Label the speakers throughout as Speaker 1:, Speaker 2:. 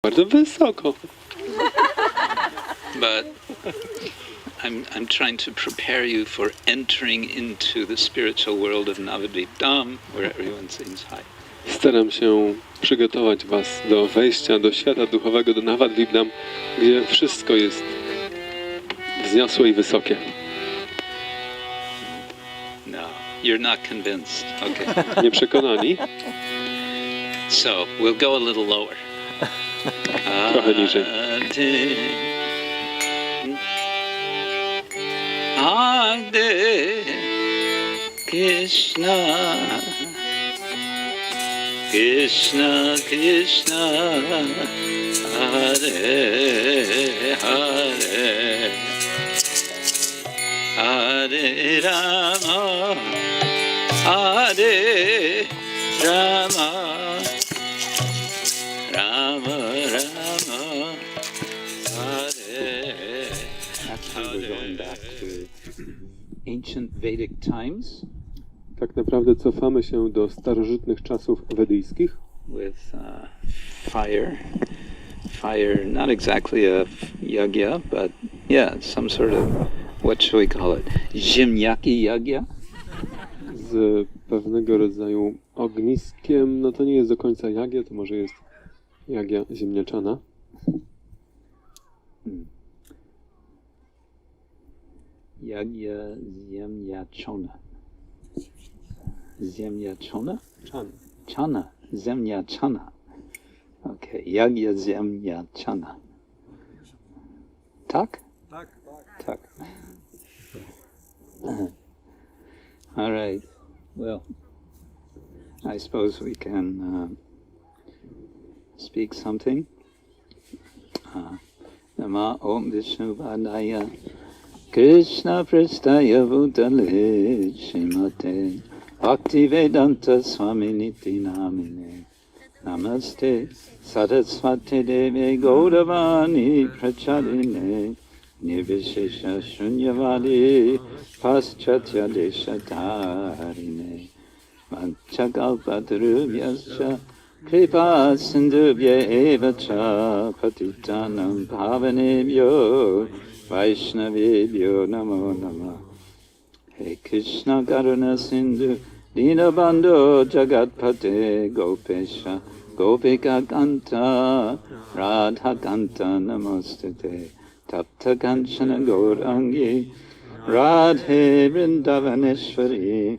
Speaker 1: bardzo wysoko.
Speaker 2: But I'm trying to prepare you for entering into the spiritual world of Navadvip Dham, where everyone sings high.
Speaker 1: Staram się przygotować was do wejścia do świata duchowego, do Navadvip Dham, gdzie wszystko jest wzniosłe i wysokie.
Speaker 2: No, you're not convinced. Okay.
Speaker 1: Nieprzekonani?
Speaker 2: So, we'll go a little lower.
Speaker 1: Trochę niżej.
Speaker 2: Hare Krishna, Krishna Krishna, Hare Hare, Hare Rama, Hare Rama, Rama Rama, Hare. That's how we're going back to ancient Vedic times.
Speaker 1: Tak naprawdę cofamy się do starożytnych czasów wedyjskich.
Speaker 2: With fire, not exactly a yagya, but yeah, some sort of, what should we call it? Jimyaki yagya?
Speaker 1: Z pewnego rodzaju ogniskiem, no to nie jest do końca jagya, to może jest jagya ziemniaczana.
Speaker 2: Yagya ziemniaczona. Ziemniaczona?
Speaker 1: Czana.
Speaker 2: Chana. Ziemniaczana. Okay. Yagya ziemniaczana. Tak?
Speaker 3: Tak.
Speaker 2: Tak. All right. Well, I suppose we can speak something. Nama Om Vishnuvadaya Krishna Prestaya Bhutale Shrimate Bhaktivedanta Swami Niti Namine Namaste Saraswati Deve Gauravani Pracharine Nirvishesha Shunyavadi Paschatya Deshatarine Vanchakalpatarubhyascha Kripa Sindhubhya Evacha Patitanam Bhavanebhyo Vaishnavebhyo Namo Namah. Hey Krishna Karuna Sindhu Dinabandho Jagatpate Gopesha Gopika Kanta Radha Kanta Namostate Tapta Kanchana Gaurangi Radhe Vrindavaneshwari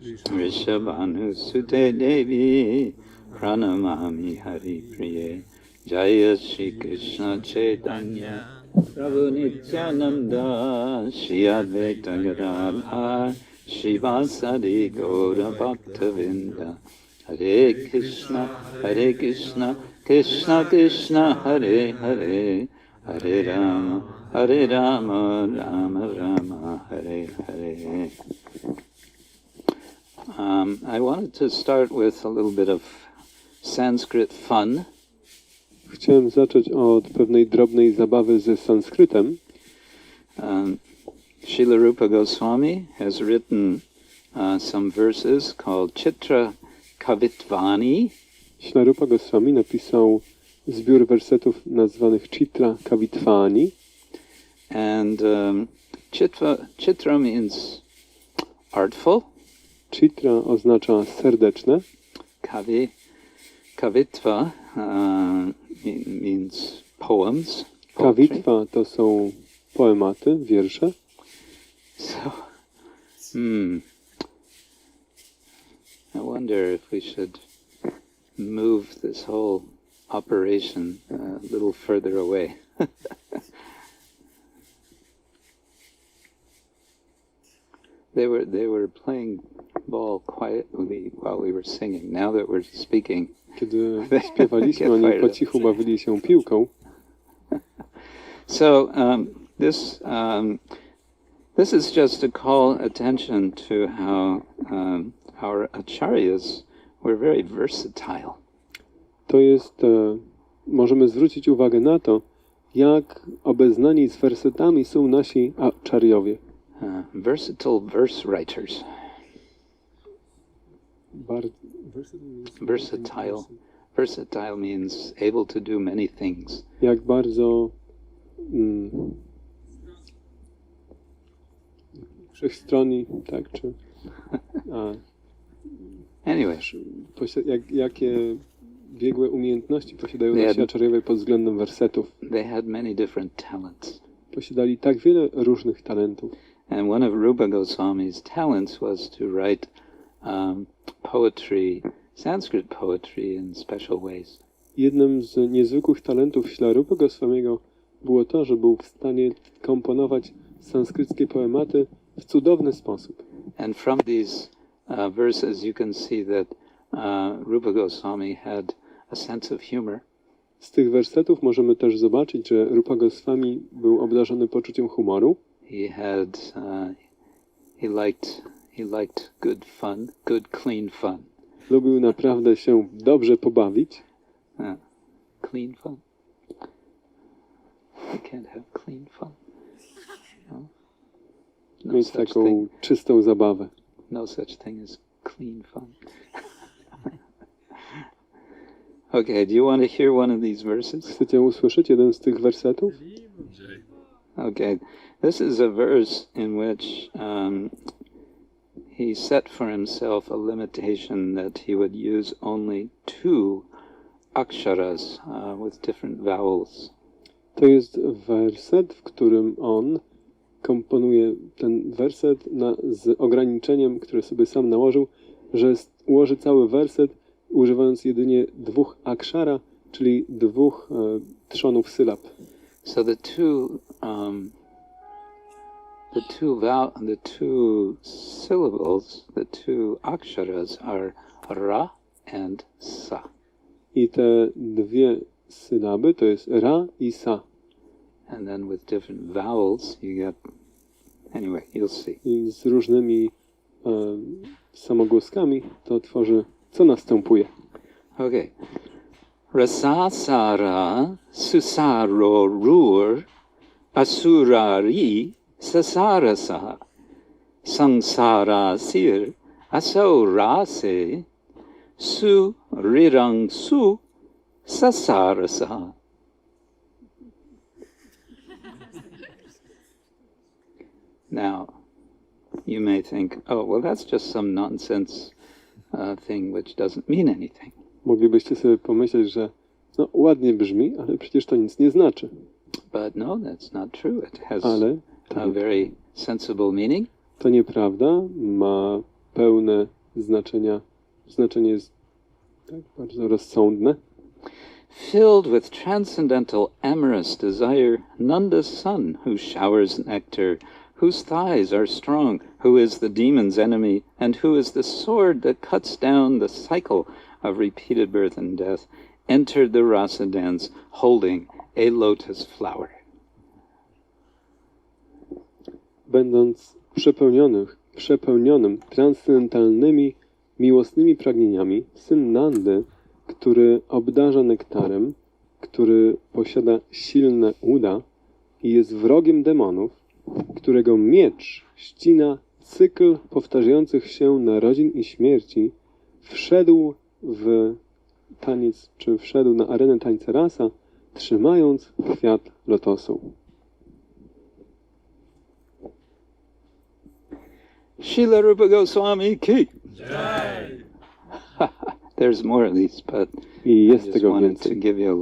Speaker 2: Rishabhanu Sute Devi Pranamami Hari Priye Jaya Shri Krishna Chaitanya Prabhu Nityananda Shri Advaita Gadadhar Shri Vasadi Gaura Bhaktavinda Hare Krishna Krishna Krishna Hare Hare Hare Rama Rama Rama Hare Hare. I wanted to start with a little bit of Sanskrit fun.
Speaker 1: Chciałem zacząć od pewnej drobnej zabawy ze sanskrytem.
Speaker 2: Srila Rupa Goswami has written some verses called Chitra Kavitvani.
Speaker 1: Srila Rupa Goswami napisał zbiór wersetów nazwanych Chitra Kavitvani.
Speaker 2: And Chitra means artful.
Speaker 1: Chitra oznacza serdeczne.
Speaker 2: Kavitva means poems.
Speaker 1: Kavitva to są poematy, wiersze.
Speaker 2: So, I wonder if we should move this whole operation a little further away. They were playing ball quietly while we were singing. Now that we're speaking,
Speaker 1: kiedy śpiewaliśmy, oni po cichu bawili się piłką.
Speaker 2: So this is just to call attention to how our acharyas were very versatile.
Speaker 1: To jest, możemy zwrócić uwagę na to, jak obeznani z wersetami są nasi acharyowie.
Speaker 2: Versatile verse writers. Versatile Versatile means able to do many things.
Speaker 1: Jak bardzo wszechstronni, tak, czy
Speaker 2: Anyway,
Speaker 1: jakie biegłe umiejętności posiadają nasi acharyowie pod względem wersetów.
Speaker 2: They had many different talents.
Speaker 1: Posiadali tak wiele różnych talentów.
Speaker 2: And one of Rupa Goswami's talents was to write poetry, Sanskrit poetry in special ways.
Speaker 1: Jednym z niezwykłych talentów Śla Rupy Goswamiego było to, że był w stanie komponować sanskryckie poematy w cudowny sposób.
Speaker 2: And from these verses you can see that Rupa Goswami had a sense of humor.
Speaker 1: Z tych wersetów możemy też zobaczyć, że Rupa Goswami był obdarzony poczuciem humoru.
Speaker 2: He liked good fun, good clean fun.
Speaker 1: Lubił naprawdę się dobrze pobawić.
Speaker 2: Clean fun? You can't have clean fun. No
Speaker 1: Mieć taką czystą zabawę.
Speaker 2: No such thing as clean fun. Okay, do you want to hear one of these verses?
Speaker 1: Chcecie usłyszeć jeden z tych wersetów?
Speaker 2: Okay, this is a verse in which he set for himself a limitation that he would use only 2 aksharas with different vowels.
Speaker 1: To jest werset, w którym on komponuje ten werset z ograniczeniem, które sobie sam nałożył, że ułoży cały werset używając jedynie 2 akshara, czyli 2 trzonów sylab.
Speaker 2: So the two syllables, the 2 aksharas are ra and sa.
Speaker 1: I te 2 sylaby to jest ra i sa.
Speaker 2: And then with different vowels you get, anyway, you'll see.
Speaker 1: I z różnymi samogłoskami to tworzy, co następuje.
Speaker 2: Okay. Rasasara susaro rur asurari sasarasa sangsara sir aso rase su rirang su sasarasa. Now, you may think, oh, well, that's just some nonsense thing which doesn't mean anything.
Speaker 1: Moglibyście sobie pomyśleć, że no, ładnie brzmi, ale przecież to nic nie znaczy.
Speaker 2: But no, that's not true. It has
Speaker 1: a
Speaker 2: very sensible meaning.
Speaker 1: To nieprawda, ma pełne znaczenia. Znaczenie jest tak bardzo rozsądne.
Speaker 2: Filled with transcendental amorous desire, Nanda's son, who showers nectar, whose thighs are strong, who is the demon's enemy, and who is the sword that cuts down the cycle of repeated birth and death, entered the rasa dance holding a lotus flower.
Speaker 1: Będąc przepełnionym transcendentalnymi, miłosnymi pragnieniami, syn Nandy, który obdarza nektarem, który posiada silne uda i jest wrogiem demonów, którego miecz ścina cykl powtarzających się narodzin i śmierci, wszedł w taniec, czy wszedł na arenę tańca rasa, trzymając kwiat lotosu.
Speaker 2: Srila Rupa Goswami ki. There's more of these, but
Speaker 1: I
Speaker 2: I
Speaker 1: jest
Speaker 2: just
Speaker 1: tego
Speaker 2: wanted to
Speaker 1: więcej.
Speaker 2: give you a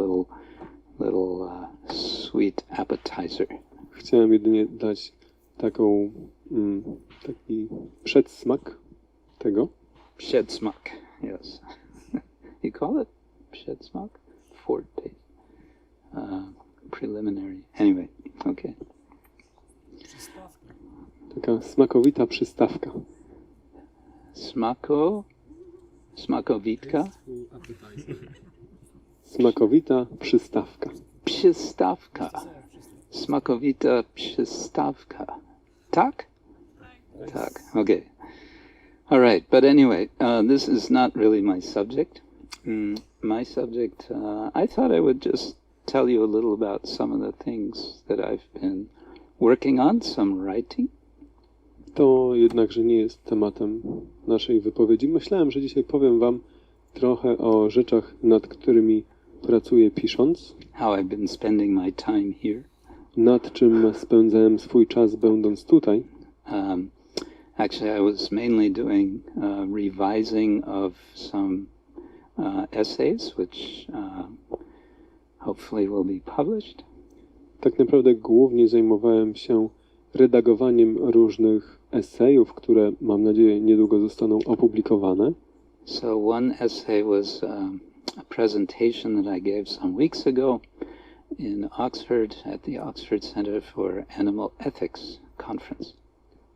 Speaker 2: little sweet appetizer.
Speaker 1: Chciałem jedynie dać taki przedsmak tego.
Speaker 2: Przedsmak, yes. You call it przedsmak? Foretaste. Preliminary. Anyway, okay.
Speaker 1: Taka smakowita przystawka.
Speaker 2: Smakowitka?
Speaker 1: Smakowita przystawka.
Speaker 2: Przystawka. Smakowita przystawka. Tak? Tak, okay. All right, but anyway, this is not really my subject. My subject, I thought I would just tell you a little about some of the things that I've been working on, some writing.
Speaker 1: To jednakże nie jest tematem naszej wypowiedzi. Myślałem, że dzisiaj powiem wam trochę o rzeczach, nad którymi pracuję pisząc,
Speaker 2: how I've been spending my time here.
Speaker 1: nad czym spędzałem swój czas będąc tutaj.
Speaker 2: Actually, I was mainly doing revising of some essays, which hopefully will be published.
Speaker 1: Tak naprawdę głównie zajmowałem się redagowaniem różnych esejów, które mam nadzieję niedługo zostaną opublikowane.
Speaker 2: So one essay was a presentation that I gave some weeks ago in Oxford at the Oxford Center for Animal Ethics Conference.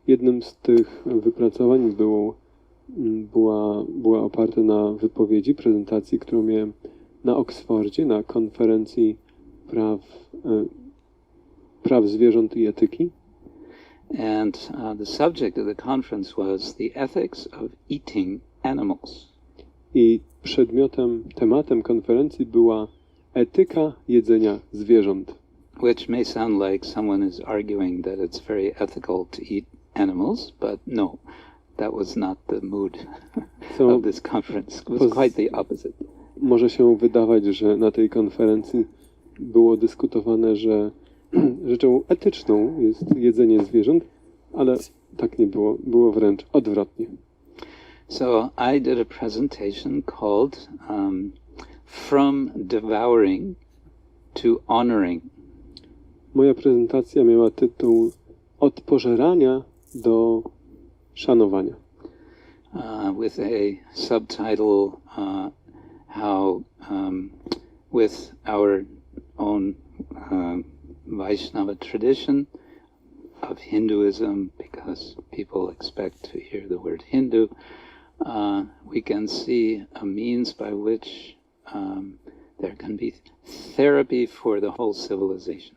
Speaker 1: Jednym z tych wypracowań była oparte na wypowiedzi, prezentacji, którą miałem na Oksfordzie, na konferencji praw zwierząt i etyki.
Speaker 2: And the subject of the conference was the ethics of eating animals.
Speaker 1: I tematem konferencji była etyka jedzenia zwierząt.
Speaker 2: Which may sound like someone is arguing that it's very ethical to eat animals, but no, that was not the mood of this conference. It was quite the opposite.
Speaker 1: Może się wydawać, że na tej konferencji było dyskutowane, że rzeczą etyczną jest jedzenie zwierząt, ale tak nie było. Było wręcz odwrotnie.
Speaker 2: So I did a presentation called From Devouring to Honoring.
Speaker 1: Moja prezentacja miała tytuł Od pożerania do szanowania.
Speaker 2: With a subtitle how with our own Vaishnava tradition of Hinduism, because people expect to hear the word Hindu, we can see a means by which there can be therapy for the whole civilization.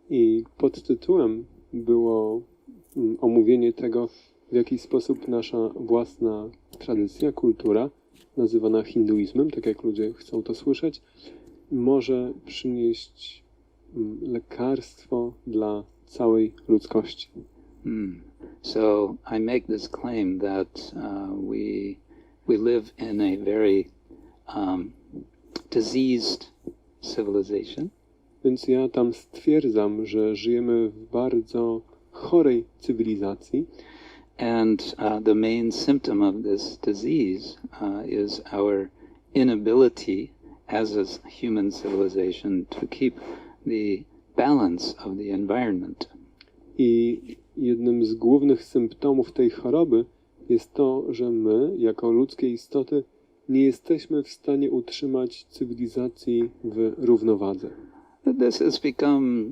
Speaker 1: I podtytułem było omówienie tego, w jaki sposób nasza własna tradycja, kultura, nazywana hinduizmem, tak jak ludzie chcą to słyszeć, może przynieść lekarstwo dla całej ludzkości.
Speaker 2: So I make this claim that we live in a very diseased civilization.
Speaker 1: Więc ja tam stwierdzam, że żyjemy w bardzo chorej cywilizacji.
Speaker 2: And the main symptom of this disease is our inability as a human civilization to keep the balance of the environment.
Speaker 1: I jednym z głównych symptomów tej choroby jest to, że my, jako ludzkie istoty, nie jesteśmy w stanie utrzymać cywilizacji w równowadze.
Speaker 2: This has become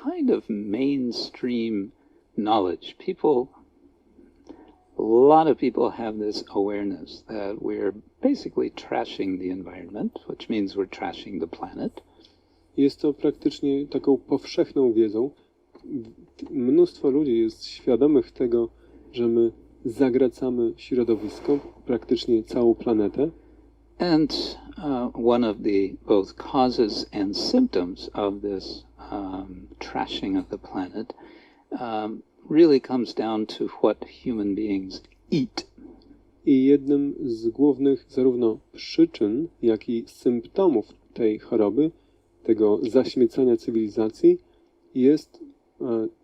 Speaker 2: kind of mainstream knowledge. A lot of people have this awareness that we're basically trashing the environment, which means we're trashing the planet.
Speaker 1: Jest to praktycznie taką powszechną wiedzą. Mnóstwo ludzi jest świadomych tego, że my zagracamy środowisko, praktycznie całą planetę.
Speaker 2: And one of the both causes and symptoms of this trashing of the planet really comes down to what human beings eat.
Speaker 1: I jednym z głównych zarówno przyczyn, jak i symptomów tej choroby, tego zaśmiecania cywilizacji, jest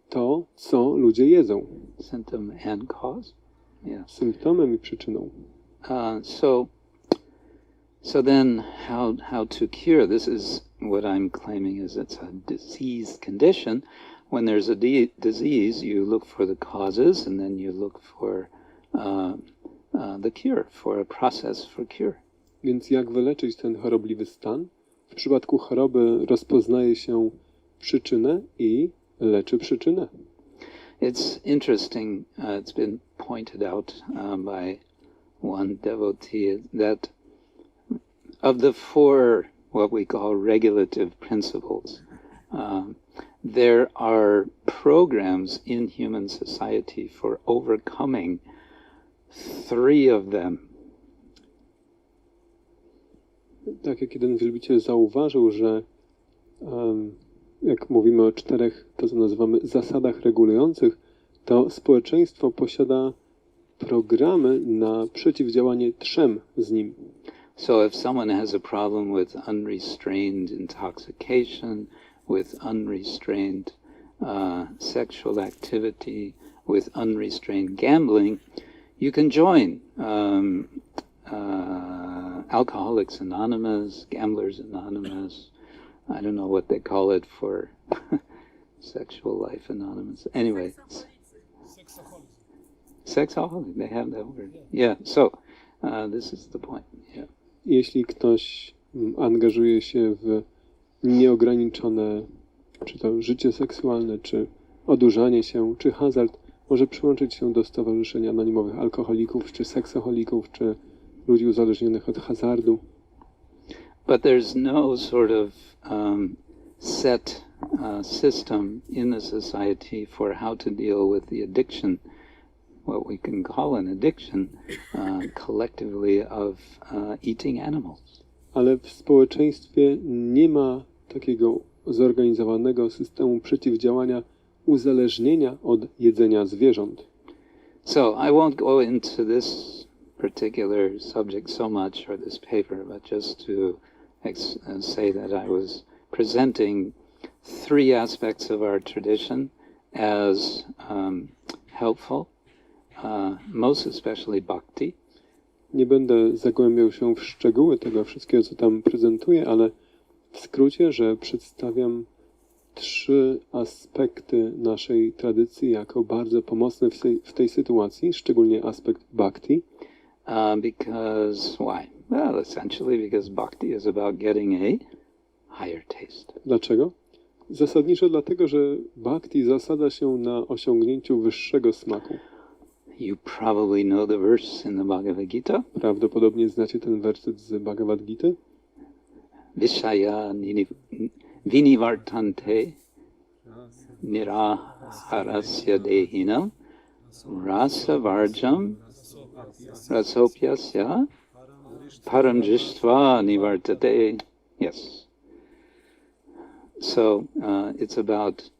Speaker 1: to, co ludzie jedzą.
Speaker 2: Symptom and cause? Yeah.
Speaker 1: Symptomem i przyczyną.
Speaker 2: So then how to cure? This is what I'm claiming is it's a diseased condition. When there's a disease, you look for the causes and then you look for the cure, for a process for cure.
Speaker 1: Więc jak wyleczyć ten chorobliwy stan? W przypadku choroby rozpoznaje się przyczynę i leczy przyczynę.
Speaker 2: It's interesting, it's been pointed out by one devotee that of the four what we call regulative principles, there are programs in human society for overcoming three of them.
Speaker 1: Tak jak jeden wielbiciel zauważył, że jak mówimy o czterech, to co nazywamy zasadach regulujących, to społeczeństwo posiada programy na przeciwdziałanie trzem z nim.
Speaker 2: So if someone has a problem with unrestrained intoxication, with unrestrained sexual activity, with unrestrained gambling, you can join Alcoholics Anonymous, Gamblers Anonymous. I don't know what they call it for Sexual Life Anonymous. Anyway, sexaholic, they have that word. Yeah, so this is the point. Yeah.
Speaker 1: Jeśli ktoś angażuje się w nieograniczone, czy to życie seksualne, czy odurzanie się, czy hazard, może przyłączyć się do stowarzyszenia anonimowych alkoholików, czy seksoholików, czy ludzi uzależnionych od hazardu.
Speaker 2: But there's no sort of set system in the society for how to deal with the addiction, what we can call an addiction, collectively of eating animals.
Speaker 1: Ale w społeczeństwie nie ma takiego zorganizowanego systemu przeciwdziałania uzależnienia od jedzenia zwierząt.
Speaker 2: So I won't go into this particular subject so much, or this paper, but just to say that I was presenting three aspects of our tradition as helpful, most especially bhakti.
Speaker 1: Nie będę zagłębiał się w szczegóły tego wszystkiego, co tam prezentuję, ale w skrócie, że przedstawiam trzy aspekty naszej tradycji jako bardzo pomocne w tej sytuacji, szczególnie aspekt bhakti.
Speaker 2: Because why? Well, essentially because bhakti is about getting a higher taste.
Speaker 1: Dlaczego? Zasadniczo dlatego, że bhakti zasada się na osiągnięciu wyższego smaku.
Speaker 2: You probably know the verse in the Bhagavad Gita.
Speaker 1: Prawdopodobnie znacie ten werset z Bhagavad Gita.
Speaker 2: Vishaya vinivartante niraharasya dehinam rasa varjam rasopyasya param drishtva nivartate. Yes. So it's about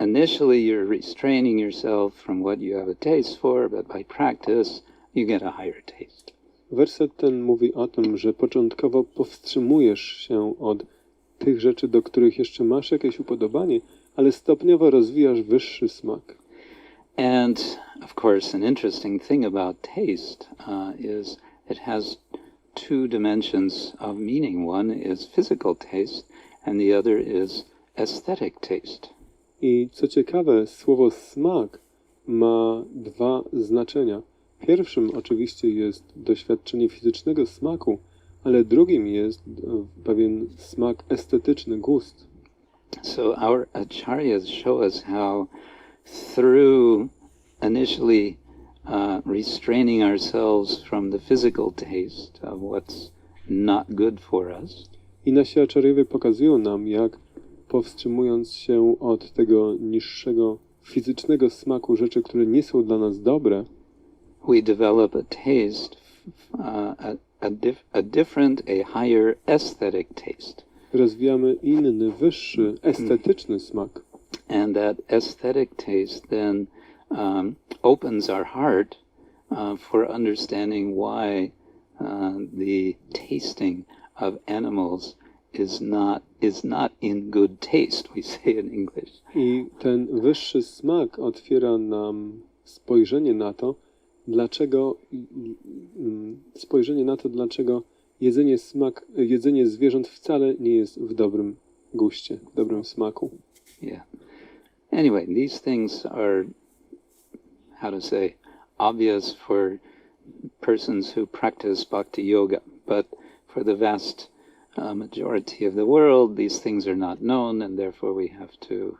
Speaker 2: initially you're restraining yourself from what you have a taste for, but by practice you get a higher taste.
Speaker 1: Werset ten mówi o tym, że początkowo powstrzymujesz się od tych rzeczy, do których jeszcze masz jakieś upodobanie, ale stopniowo rozwijasz wyższy smak.
Speaker 2: And of course, an interesting thing about taste is it has two dimensions of meaning. One is physical taste, and the other is aesthetic taste.
Speaker 1: I co ciekawe, słowo smak ma dwa znaczenia. Pierwszym oczywiście jest doświadczenie fizycznego smaku, ale drugim jest pewien smak estetyczny, gust.
Speaker 2: So our acharyas show us how through initially restraining ourselves from the physical taste of what's not good for us.
Speaker 1: I nasi acharyowie pokazują nam, jak powstrzymując się od tego niższego fizycznego smaku rzeczy, które nie są dla nas dobre,
Speaker 2: we develop a taste, a different, a higher aesthetic taste.
Speaker 1: Rozwijamy inny, wyższy, estetyczny smak.
Speaker 2: And that aesthetic taste then opens our heart for understanding why the tasting of animals is not in good taste, we say in English.
Speaker 1: I ten wyższy smak otwiera nam spojrzenie na to, dlaczego jedzenie zwierząt wcale nie jest w dobrym guście, w dobrym smaku.
Speaker 2: Yeah. Anyway, these things are, how to say, obvious for persons who practice bhakti yoga, but for the vast majority of the world, these things are not known, and therefore we have to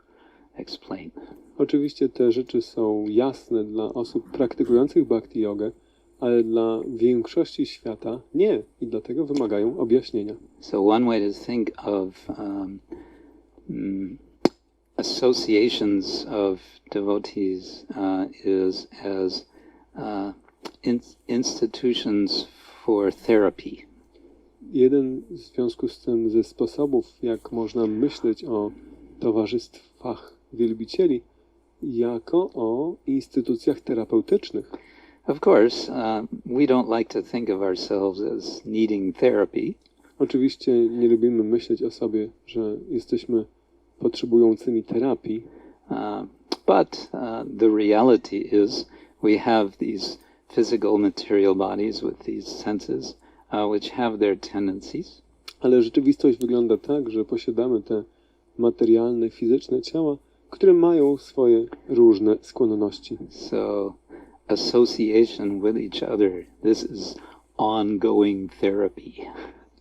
Speaker 2: explain.
Speaker 1: Oczywiście te rzeczy są jasne dla osób praktykujących bhakti jogę, ale dla większości świata nie i dlatego wymagają objaśnienia.
Speaker 2: So one way to think of associations of devotees is as institutions for therapy.
Speaker 1: Jeden w związku z tym ze sposobów, jak można myśleć o towarzystwach wielbicieli, jako o instytucjach terapeutycznych.
Speaker 2: Of course, we don't like to think of ourselves as needing therapy.
Speaker 1: Oczywiście nie lubimy myśleć o sobie, że jesteśmy potrzebującymi terapii,
Speaker 2: but the reality is we have these physical material bodies with these senses, which have their tendencies.
Speaker 1: ale rzeczywistość wygląda tak, że posiadamy te materialne, fizyczne ciała, które mają swoje różne skłonności.
Speaker 2: So association with each other, this is ongoing therapy.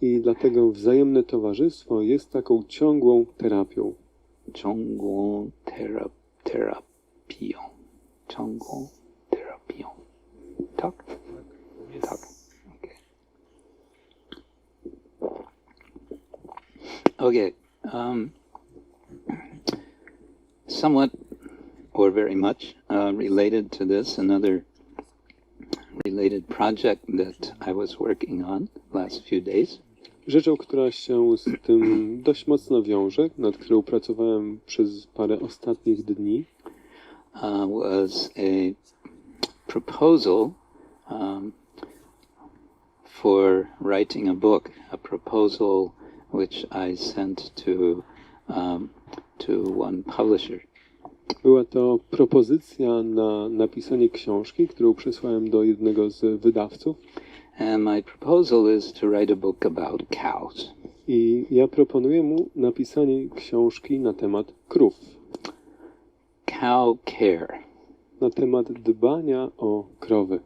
Speaker 1: I dlatego wzajemne towarzystwo jest taką ciągłą terapią.
Speaker 2: ciągłą terapią. ciągłą terapią. Tak? Tak. Okay. Somewhat or very much related to this, another related project that I was working on last few days.
Speaker 1: Rzeczą, która się z tym dość mocno wiąże, nad którą pracowałem przez parę ostatnich dni,
Speaker 2: was a proposal for writing a book, a proposal which I sent to one publisher.
Speaker 1: Była to propozycja na napisanie książki, którą przesłałem do jednego z wydawców.
Speaker 2: And my proposal is to write a book about cows.
Speaker 1: I ja proponuję mu napisanie książki na temat krów.
Speaker 2: Cow care.
Speaker 1: Na temat dbania o krowy.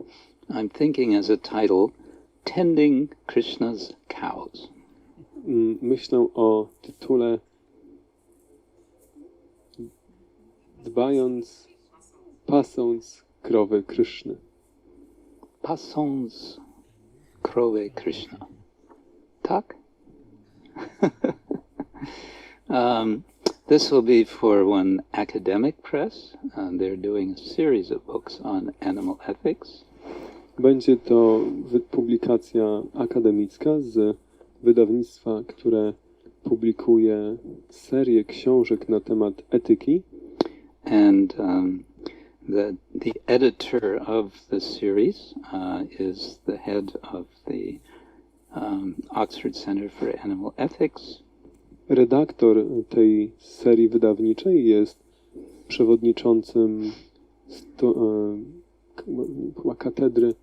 Speaker 2: I'm thinking as a title, Tending Krishna's Cows.
Speaker 1: Myślę o tytule Dbając, pasąc krowy Kryszny.
Speaker 2: Pasąc krowy Krishna. Tak? This will be for one academic press. They're doing a series of books on animal ethics.
Speaker 1: Będzie to publikacja akademicka z wydawnictwa, które publikuje serię książek na temat etyki.
Speaker 2: And the editor of the series is the head of the Oxford Center for Animal Ethics.
Speaker 1: Redaktor tej serii wydawniczej jest przewodniczącym chyba katedry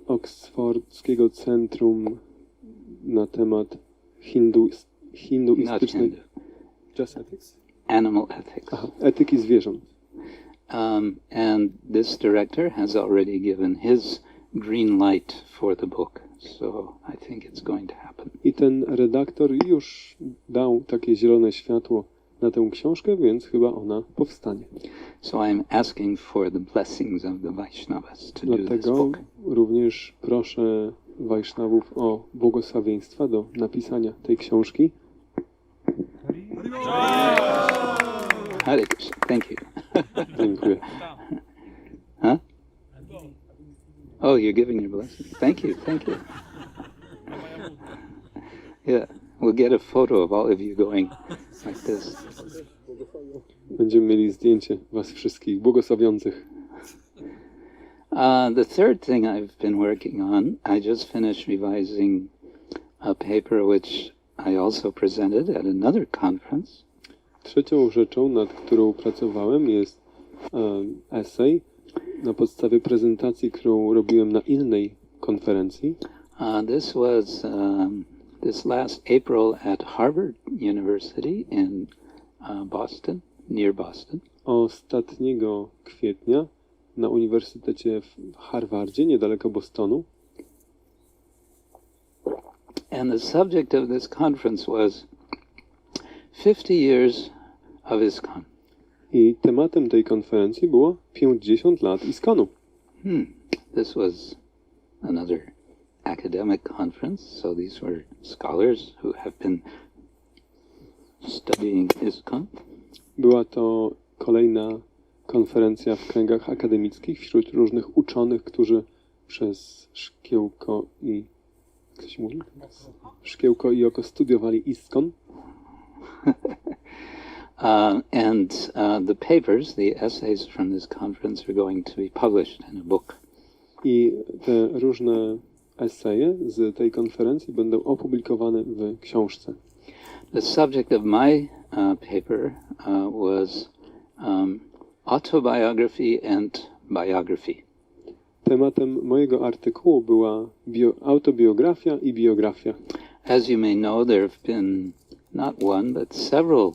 Speaker 1: Oksfordzkiego Centrum na temat hinduistycznej... Just ethics?
Speaker 2: Animal ethics.
Speaker 1: Aha, etyki zwierząt.
Speaker 2: And this director has already given his green light for the book, so I think it's going to happen.
Speaker 1: I ten redaktor już dał takie zielone światło na tę książkę, więc chyba ona powstanie.
Speaker 2: So I'm asking for the blessings of the Vaishnavas to do this
Speaker 1: Dlatego
Speaker 2: book.
Speaker 1: również proszę Wajsznawów o błogosławieństwa do napisania tej książki.
Speaker 2: Hare Krishna. Thank you.
Speaker 1: Dziękuję.
Speaker 2: Huh? Oh, you're giving your blessing. Thank you. Thank you. Yeah, we'll get a photo of all of you going like this.
Speaker 1: Będziemy mieli zdjęcie was wszystkich błogosławiących.
Speaker 2: The third thing I've been working on, I just finished revising a paper which I also presented at another conference.
Speaker 1: Trzecią rzeczą, nad którą pracowałem, jest esej na podstawie prezentacji, którą robiłem na innej konferencji.
Speaker 2: This was this last April at Harvard University in Boston, near Boston.
Speaker 1: Ostatniego kwietnia na Uniwersytecie w Harvardzie, niedaleko Bostonu.
Speaker 2: And the subject of this conference was 50 years of ISKCON.
Speaker 1: I tematem tej konferencji było 50 lat ISKCONu.
Speaker 2: This was another academic conference, so these were scholars who have been studying ISKCON.
Speaker 1: Była to kolejna konferencja w kręgach akademickich wśród różnych uczonych, którzy przez szkiełko i... Jak się mówi? Szkiełko i oko studiowali ISKCON.
Speaker 2: And the papers, the essays from this conference are going to be published in a book.
Speaker 1: I te różne eseje z tej konferencji będą opublikowane w książce.
Speaker 2: The subject of my paper was autobiography and biography.
Speaker 1: Tematem mojego artykułu była autobiografia i biografia.
Speaker 2: As you may know, there have been not one, but several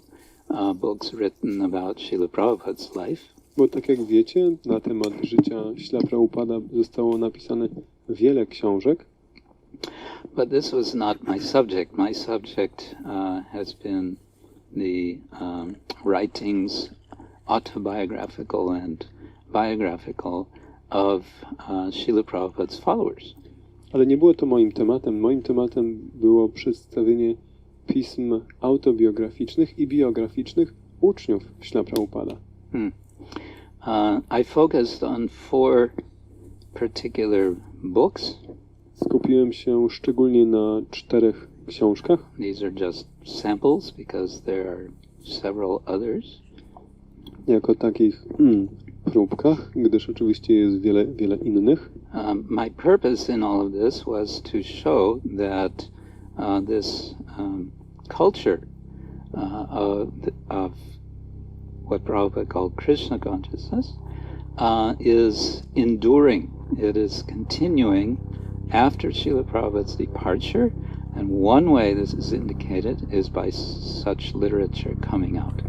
Speaker 2: books written about Srila Prabhupada's life.
Speaker 1: Bo tak jak wiecie, na temat życia Śrila Prabhupada zostało napisane wiele książek.
Speaker 2: But this was not my subject. My subject has been the writings, autobiographical and biographical, of Srila Prabhupada's followers.
Speaker 1: Ale nie było to moim tematem. Moim tematem było przedstawienie pism autobiograficznych i biograficznych uczniów Śrila Prabhupada.
Speaker 2: I focused on 4 particular books.
Speaker 1: Skupiłem się szczególnie na 4 książkach.
Speaker 2: These are just samples because there are several others.
Speaker 1: Jako takich próbkach, gdyż oczywiście jest wiele innych.
Speaker 2: My purpose in all of this was to show that this culture of what Prabhupada called Krishna consciousness is enduring. It is continuing after Srila Prabhupada's departure, and one way this is indicated is by such literature coming out.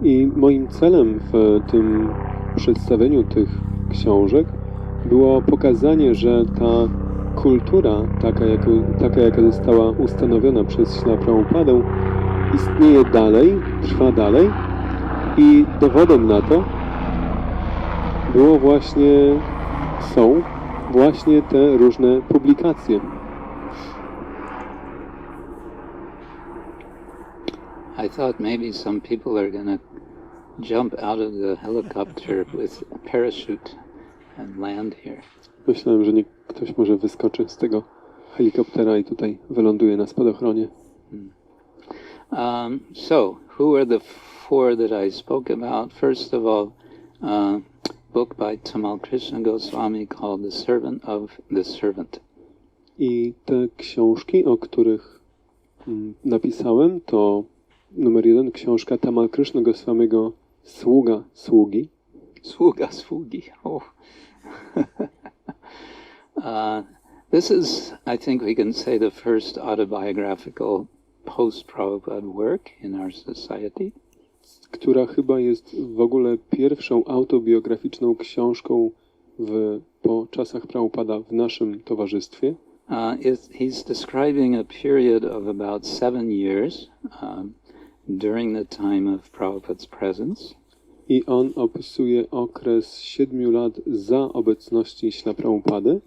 Speaker 1: I moim celem w tym przedstawieniu tych książek było pokazanie, że ta kultura, taka jaka została ustanowiona przez Śrila Prabhupadę, istnieje dalej, trwa dalej i dowodem na to są właśnie te różne publikacje.
Speaker 2: I thought maybe some people are going to jump out of the helicopter with a parachute and land here.
Speaker 1: Myślałem, że ktoś może wyskoczy z tego helikoptera i tutaj wyląduje na spadochronie.
Speaker 2: So, who are the 4 that I spoke about? First of all, book by Tamal Krishna Goswami called The Servant of the Servant.
Speaker 1: I te książki, o których napisałem, to numer 1 książka Tamal Krishna Goswamiego Sługa Sługi.
Speaker 2: Sługa Sługi. Oh. This is, I think we can say, the first autobiographical post-Prabhupada work in our society.
Speaker 1: Która chyba jest w ogóle pierwszą autobiograficzną książką po czasach Prabhupada w naszym towarzystwie.
Speaker 2: He's describing a period of about 7 years during the time of Prabhupada's presence.
Speaker 1: I on opisuje okres 7 lat za obecności Śrila Prabhupady.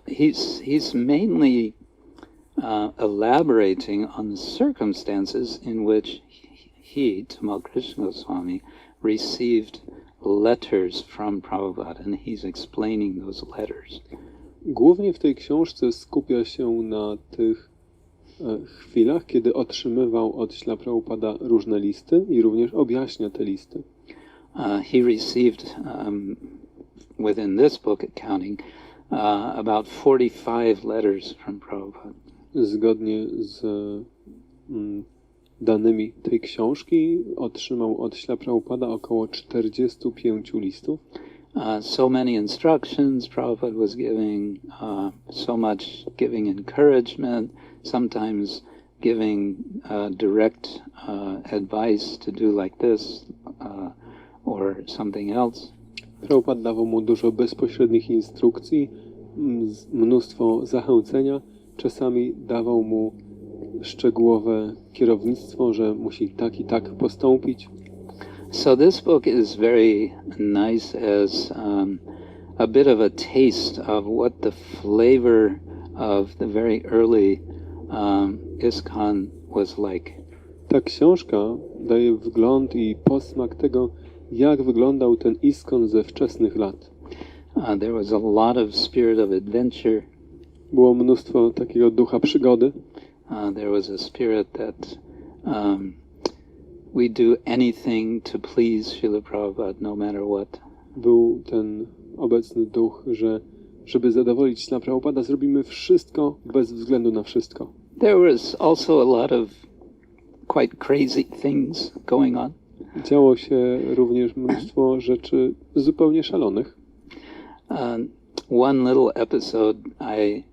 Speaker 2: He's mainly elaborating on the circumstances in which he, Tamal Krishna Goswami, received letters from Prabhupada, and he's explaining those letters.
Speaker 1: Głównie w tej książce skupia się na tych chwilach, kiedy otrzymywał od Śrila Prabhupada różne listy i również objaśnia te listy.
Speaker 2: He received, within this book accounting, about 45 letters from Prabhupada.
Speaker 1: Zgodnie z danymi tej książki otrzymał od Śrila Prabhupada około 45 listów.
Speaker 2: So many instructions Prabhupada was giving, so much giving encouragement, sometimes giving direct advice to do like this or something else.
Speaker 1: Prabhupada dawał mu dużo bezpośrednich instrukcji, mnóstwo zachęcenia. Czasami dawał mu szczegółowe kierownictwo, że musi tak i tak postąpić.
Speaker 2: So this book is very nice as a bit of a taste of what the flavor of the very early ISKCON was like.
Speaker 1: Ta książka daje wgląd i posmak tego, jak wyglądał ten ISKCON ze wczesnych lat.
Speaker 2: There was a lot of spirit of adventure.
Speaker 1: Było mnóstwo takiego ducha przygody.
Speaker 2: There was a spirit that we do anything to please Srila Prabhupada, no matter what.
Speaker 1: Był ten obecny duch, że żeby zadowolić Śla Prabhupada, zrobimy wszystko bez względu na wszystko.
Speaker 2: There was also a lot of quite crazy things going on.
Speaker 1: Działo się również mnóstwo rzeczy zupełnie szalonych.
Speaker 2: One little episode I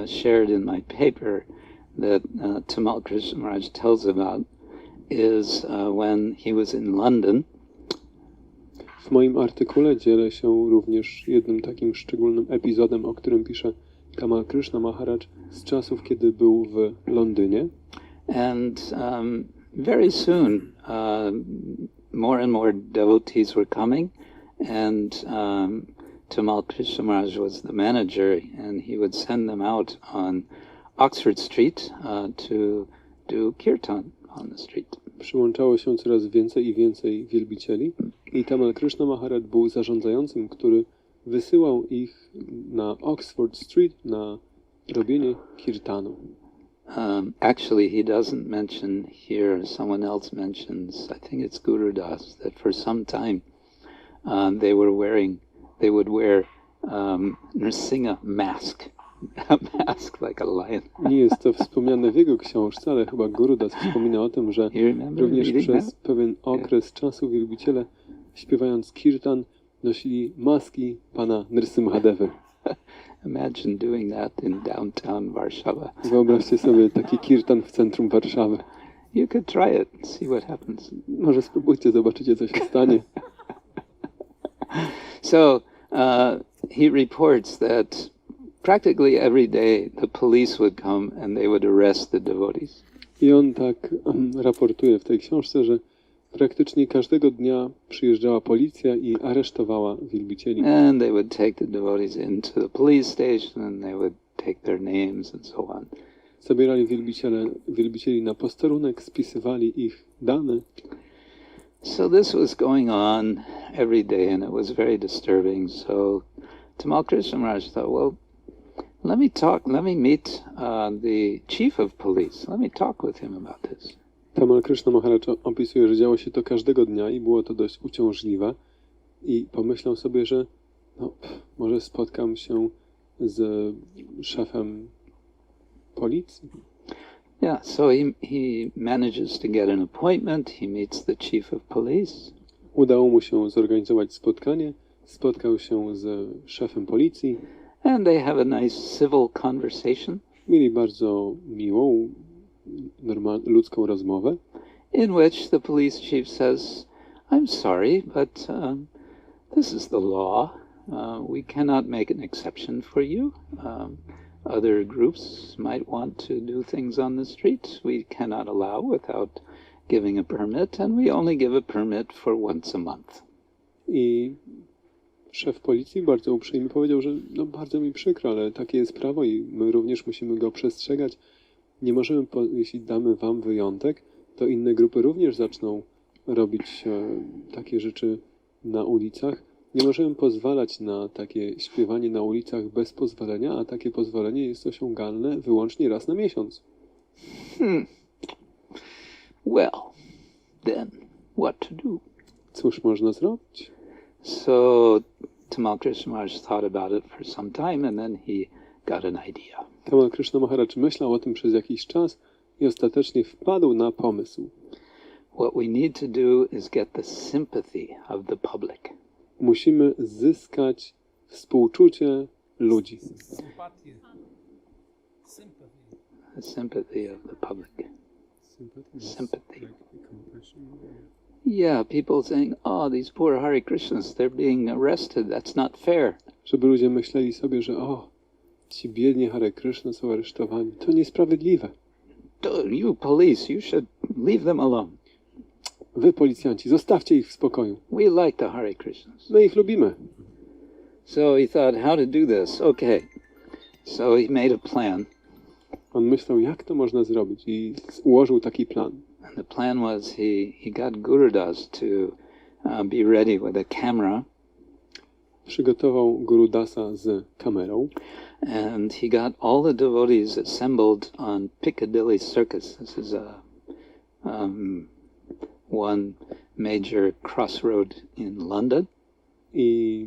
Speaker 2: shared in my paper that Tamal Krishna Maharaj tells about is when he was in London.
Speaker 1: W moim artykule dzielę się również jednym takim szczególnym epizodem, o którym pisze Tamal Krishna Maharaj z czasów, kiedy był w Londynie.
Speaker 2: And very soon more and more devotees were coming, and Tamal Krishna Maharaj was the manager, and he would send them out on Oxford Street to do kirtan on the street.
Speaker 1: Przyłączało się coraz więcej i więcej wielbicieli i Tamal Krishna Maharaj był zarządzającym, który wysyłał ich na Oxford Street na robienie kirtanu.
Speaker 2: Actually, he doesn't mention here, someone else mentions, I think it's Guru Das, that for some time they would wear Nrsimha mask, a mask like a lion.
Speaker 1: Nie jest to wspomniane w jego książce, ale chyba Guru Das wspomina o tym, że również przez pewien okres czasu wielbiciele, śpiewając kirtan, nosili maski pana Nrsimhadevy.
Speaker 2: Imagine doing that in downtown Warszawa.
Speaker 1: Wyobraźcie sobie taki kirtan w centrum Warszawy.
Speaker 2: You could try it, see what happens.
Speaker 1: Może spróbujcie, zobaczycie, co się stanie.
Speaker 2: So he reports that practically every day the police would come and they would arrest the devotees.
Speaker 1: I on tak raportuje w tej książce, że praktycznie każdego dnia przyjeżdżała policja i aresztowała wielbicieli.
Speaker 2: And they would take the devotees into the police station and they would take their names and so on.
Speaker 1: Zabierali wielbicieli na posterunek, spisywali ich dane.
Speaker 2: So this was going on every day and it was very disturbing. So Tamal Krishna Maharaj thought, well, let me meet the chief of police. Let me talk with him about this.
Speaker 1: Tamal Krishna Maharaj opisuje, że działo się to każdego dnia i było to dość uciążliwe. I pomyślał sobie, że może spotkam się z szefem policji.
Speaker 2: Yeah, so he manages to get an appointment. He meets the chief of police.
Speaker 1: Udało mu się zorganizować spotkanie. Spotkał się z szefem policji.
Speaker 2: And they have a nice civil conversation.
Speaker 1: Mieli bardzo miłą, ludzką rozmowę.
Speaker 2: In which the police chief says, I'm sorry, but this is the law. We cannot make an exception for you. Other groups might want to do things on the street. We cannot allow without giving a permit, and we only give a permit for once a month.
Speaker 1: I szef policji bardzo uprzejmie powiedział, że bardzo mi przykro, ale takie jest prawo i my również musimy go przestrzegać. Nie możemy, jeśli damy wam wyjątek, to inne grupy również zaczną robić takie rzeczy na ulicach. Nie możemy pozwalać na takie śpiewanie na ulicach bez pozwolenia, a takie pozwolenie jest osiągalne wyłącznie raz na miesiąc.
Speaker 2: Well, then what to do?
Speaker 1: Cóż można zrobić?
Speaker 2: So Tamal Krishna Maharaj thought about it for some time and then he got an idea.
Speaker 1: Tamal Krishna Maharaj myślał o tym przez jakiś czas i ostatecznie wpadł na pomysł.
Speaker 2: What we need to do is get the sympathy of the public.
Speaker 1: Musimy zyskać współczucie ludzi.
Speaker 2: The sympathy of the public. Sympathy. Yeah, people saying, oh, these poor Hare Krishnas, they're being arrested. That's not fair.
Speaker 1: Żeby ludzie myśleli sobie, że ci biedni Hare Krishna są aresztowani. To niesprawiedliwe.
Speaker 2: You police, you should leave them alone.
Speaker 1: Wy policjanci, zostawcie ich w spokoju.
Speaker 2: We like the Hare Krishnas.
Speaker 1: My ich lubimy.
Speaker 2: So he thought, how to do this? Okay. So he made a plan.
Speaker 1: On myślał, jak to można zrobić i ułożył taki plan.
Speaker 2: And the plan was he got Gurudas to be ready with a camera.
Speaker 1: Przygotował Gurudasa z kamerą.
Speaker 2: And he got all the devotees assembled on Piccadilly Circus. This is one major crossroad in London.
Speaker 1: I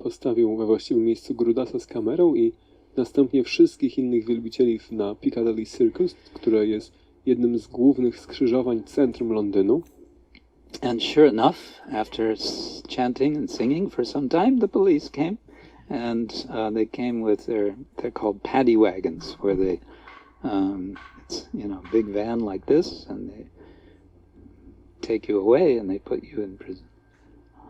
Speaker 1: postawił we właściwym miejscu Gurudasa z kamerą i następnie wszystkich innych wielbicieli na Piccadilly Circus, które jest jednym z głównych skrzyżowań centrum Londynu.
Speaker 2: And sure enough, after chanting and singing for some time, the police came, and they came with they're called paddy wagons, where they, it's, big van like this, and they take you away and they put you in prison.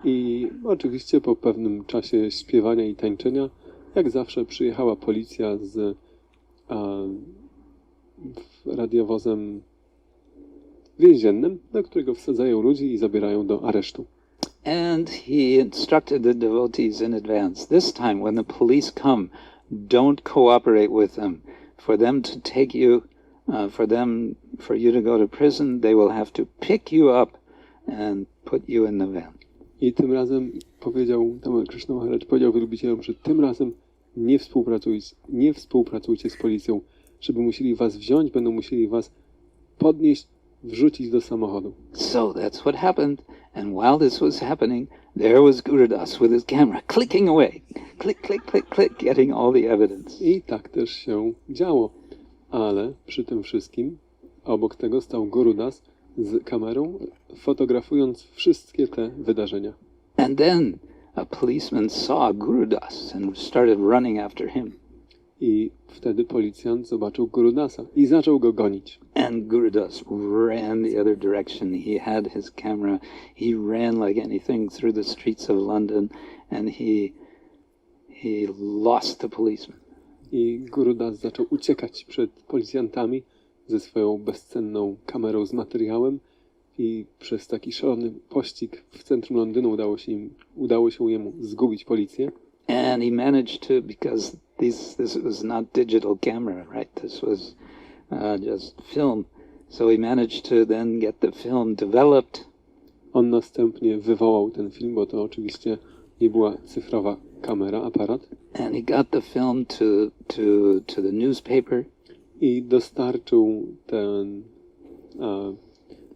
Speaker 1: I oczywiście po pewnym czasie śpiewania i tańczenia, jak zawsze przyjechała policja z radiowozem więziennym, do którego wsadzają ludzi i zabierają do aresztu.
Speaker 2: And he instructed the devotees in advance, this time when the police come, don't cooperate with them. For them to take you, for you to go to prison, they will have to pick you up and put you in the van.
Speaker 1: I tym razem Tamal Krishna Maharaj powiedział wielbicielom, że tym razem nie współpracujcie z policją, żeby musieli was wziąć, będą musieli was podnieść, wrzucić do samochodu.
Speaker 2: So that's what happened, and while this was happening, there was Gurudas with his camera clicking away, click, click, click, click, getting all the evidence.
Speaker 1: I tak też się działo, ale przy tym wszystkim obok tego stał Gurudas z kamerą, fotografując wszystkie te wydarzenia.
Speaker 2: And then a policeman saw Gurudas and started running after him.
Speaker 1: I wtedy policjant zobaczył Gurudasa i zaczął go gonić.
Speaker 2: And Gurudas ran the other direction. He had his camera. He ran like anything through the streets of London, and he lost the policeman.
Speaker 1: I Gurudas zaczął uciekać przed policjantami ze swoją bezcenną kamerą z materiałem i przez taki szalony pościg w centrum Londynu udało się jemu zgubić policję.
Speaker 2: And he managed to, because this was not digital camera, right? This was just film. So he managed to then get the film developed.
Speaker 1: On następnie wywołał ten film, bo to oczywiście nie była cyfrowa kamera, aparat.
Speaker 2: And he got the film to the newspaper.
Speaker 1: I dostarczył ten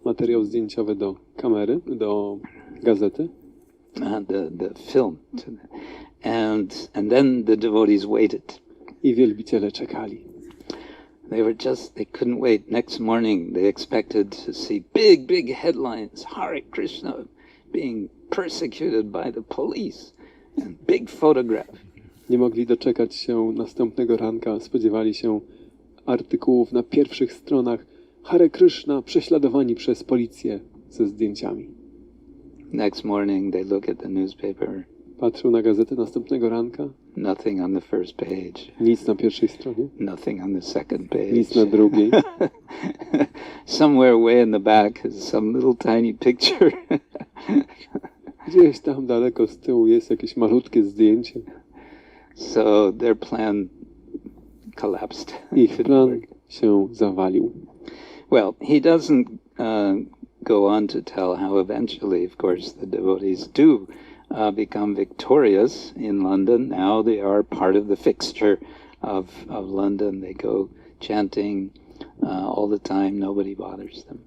Speaker 1: materiał zdjęciowy do kamery, do gazety.
Speaker 2: The film. And then the devotees waited.
Speaker 1: I wielbiciele czekali.
Speaker 2: They couldn't wait. Next morning they expected to see big headlines. Hare Krishna being persecuted by the police. And big photograph.
Speaker 1: Nie mogli doczekać się następnego ranka. Spodziewali się artykułów na pierwszych stronach. Hare Krishna prześladowani przez policję ze zdjęciami.
Speaker 2: Next morning they look at the newspaper.
Speaker 1: Patrzył na gazetę następnego ranka.
Speaker 2: Nothing on the first page.
Speaker 1: Nic na pierwszej stronie.
Speaker 2: Nothing on the second page.
Speaker 1: Nic na drugiej.
Speaker 2: Somewhere way in the back is some little tiny picture.
Speaker 1: Gdzieś tam daleko z tyłu jest jakieś malutkie zdjęcie.
Speaker 2: So their plan collapsed.
Speaker 1: Ich plan się zawalił.
Speaker 2: Well, he doesn't go on to tell how eventually, of course, the devotees do become victorious in London. Now they are part of the fixture of London. They go chanting all the time. Nobody bothers them.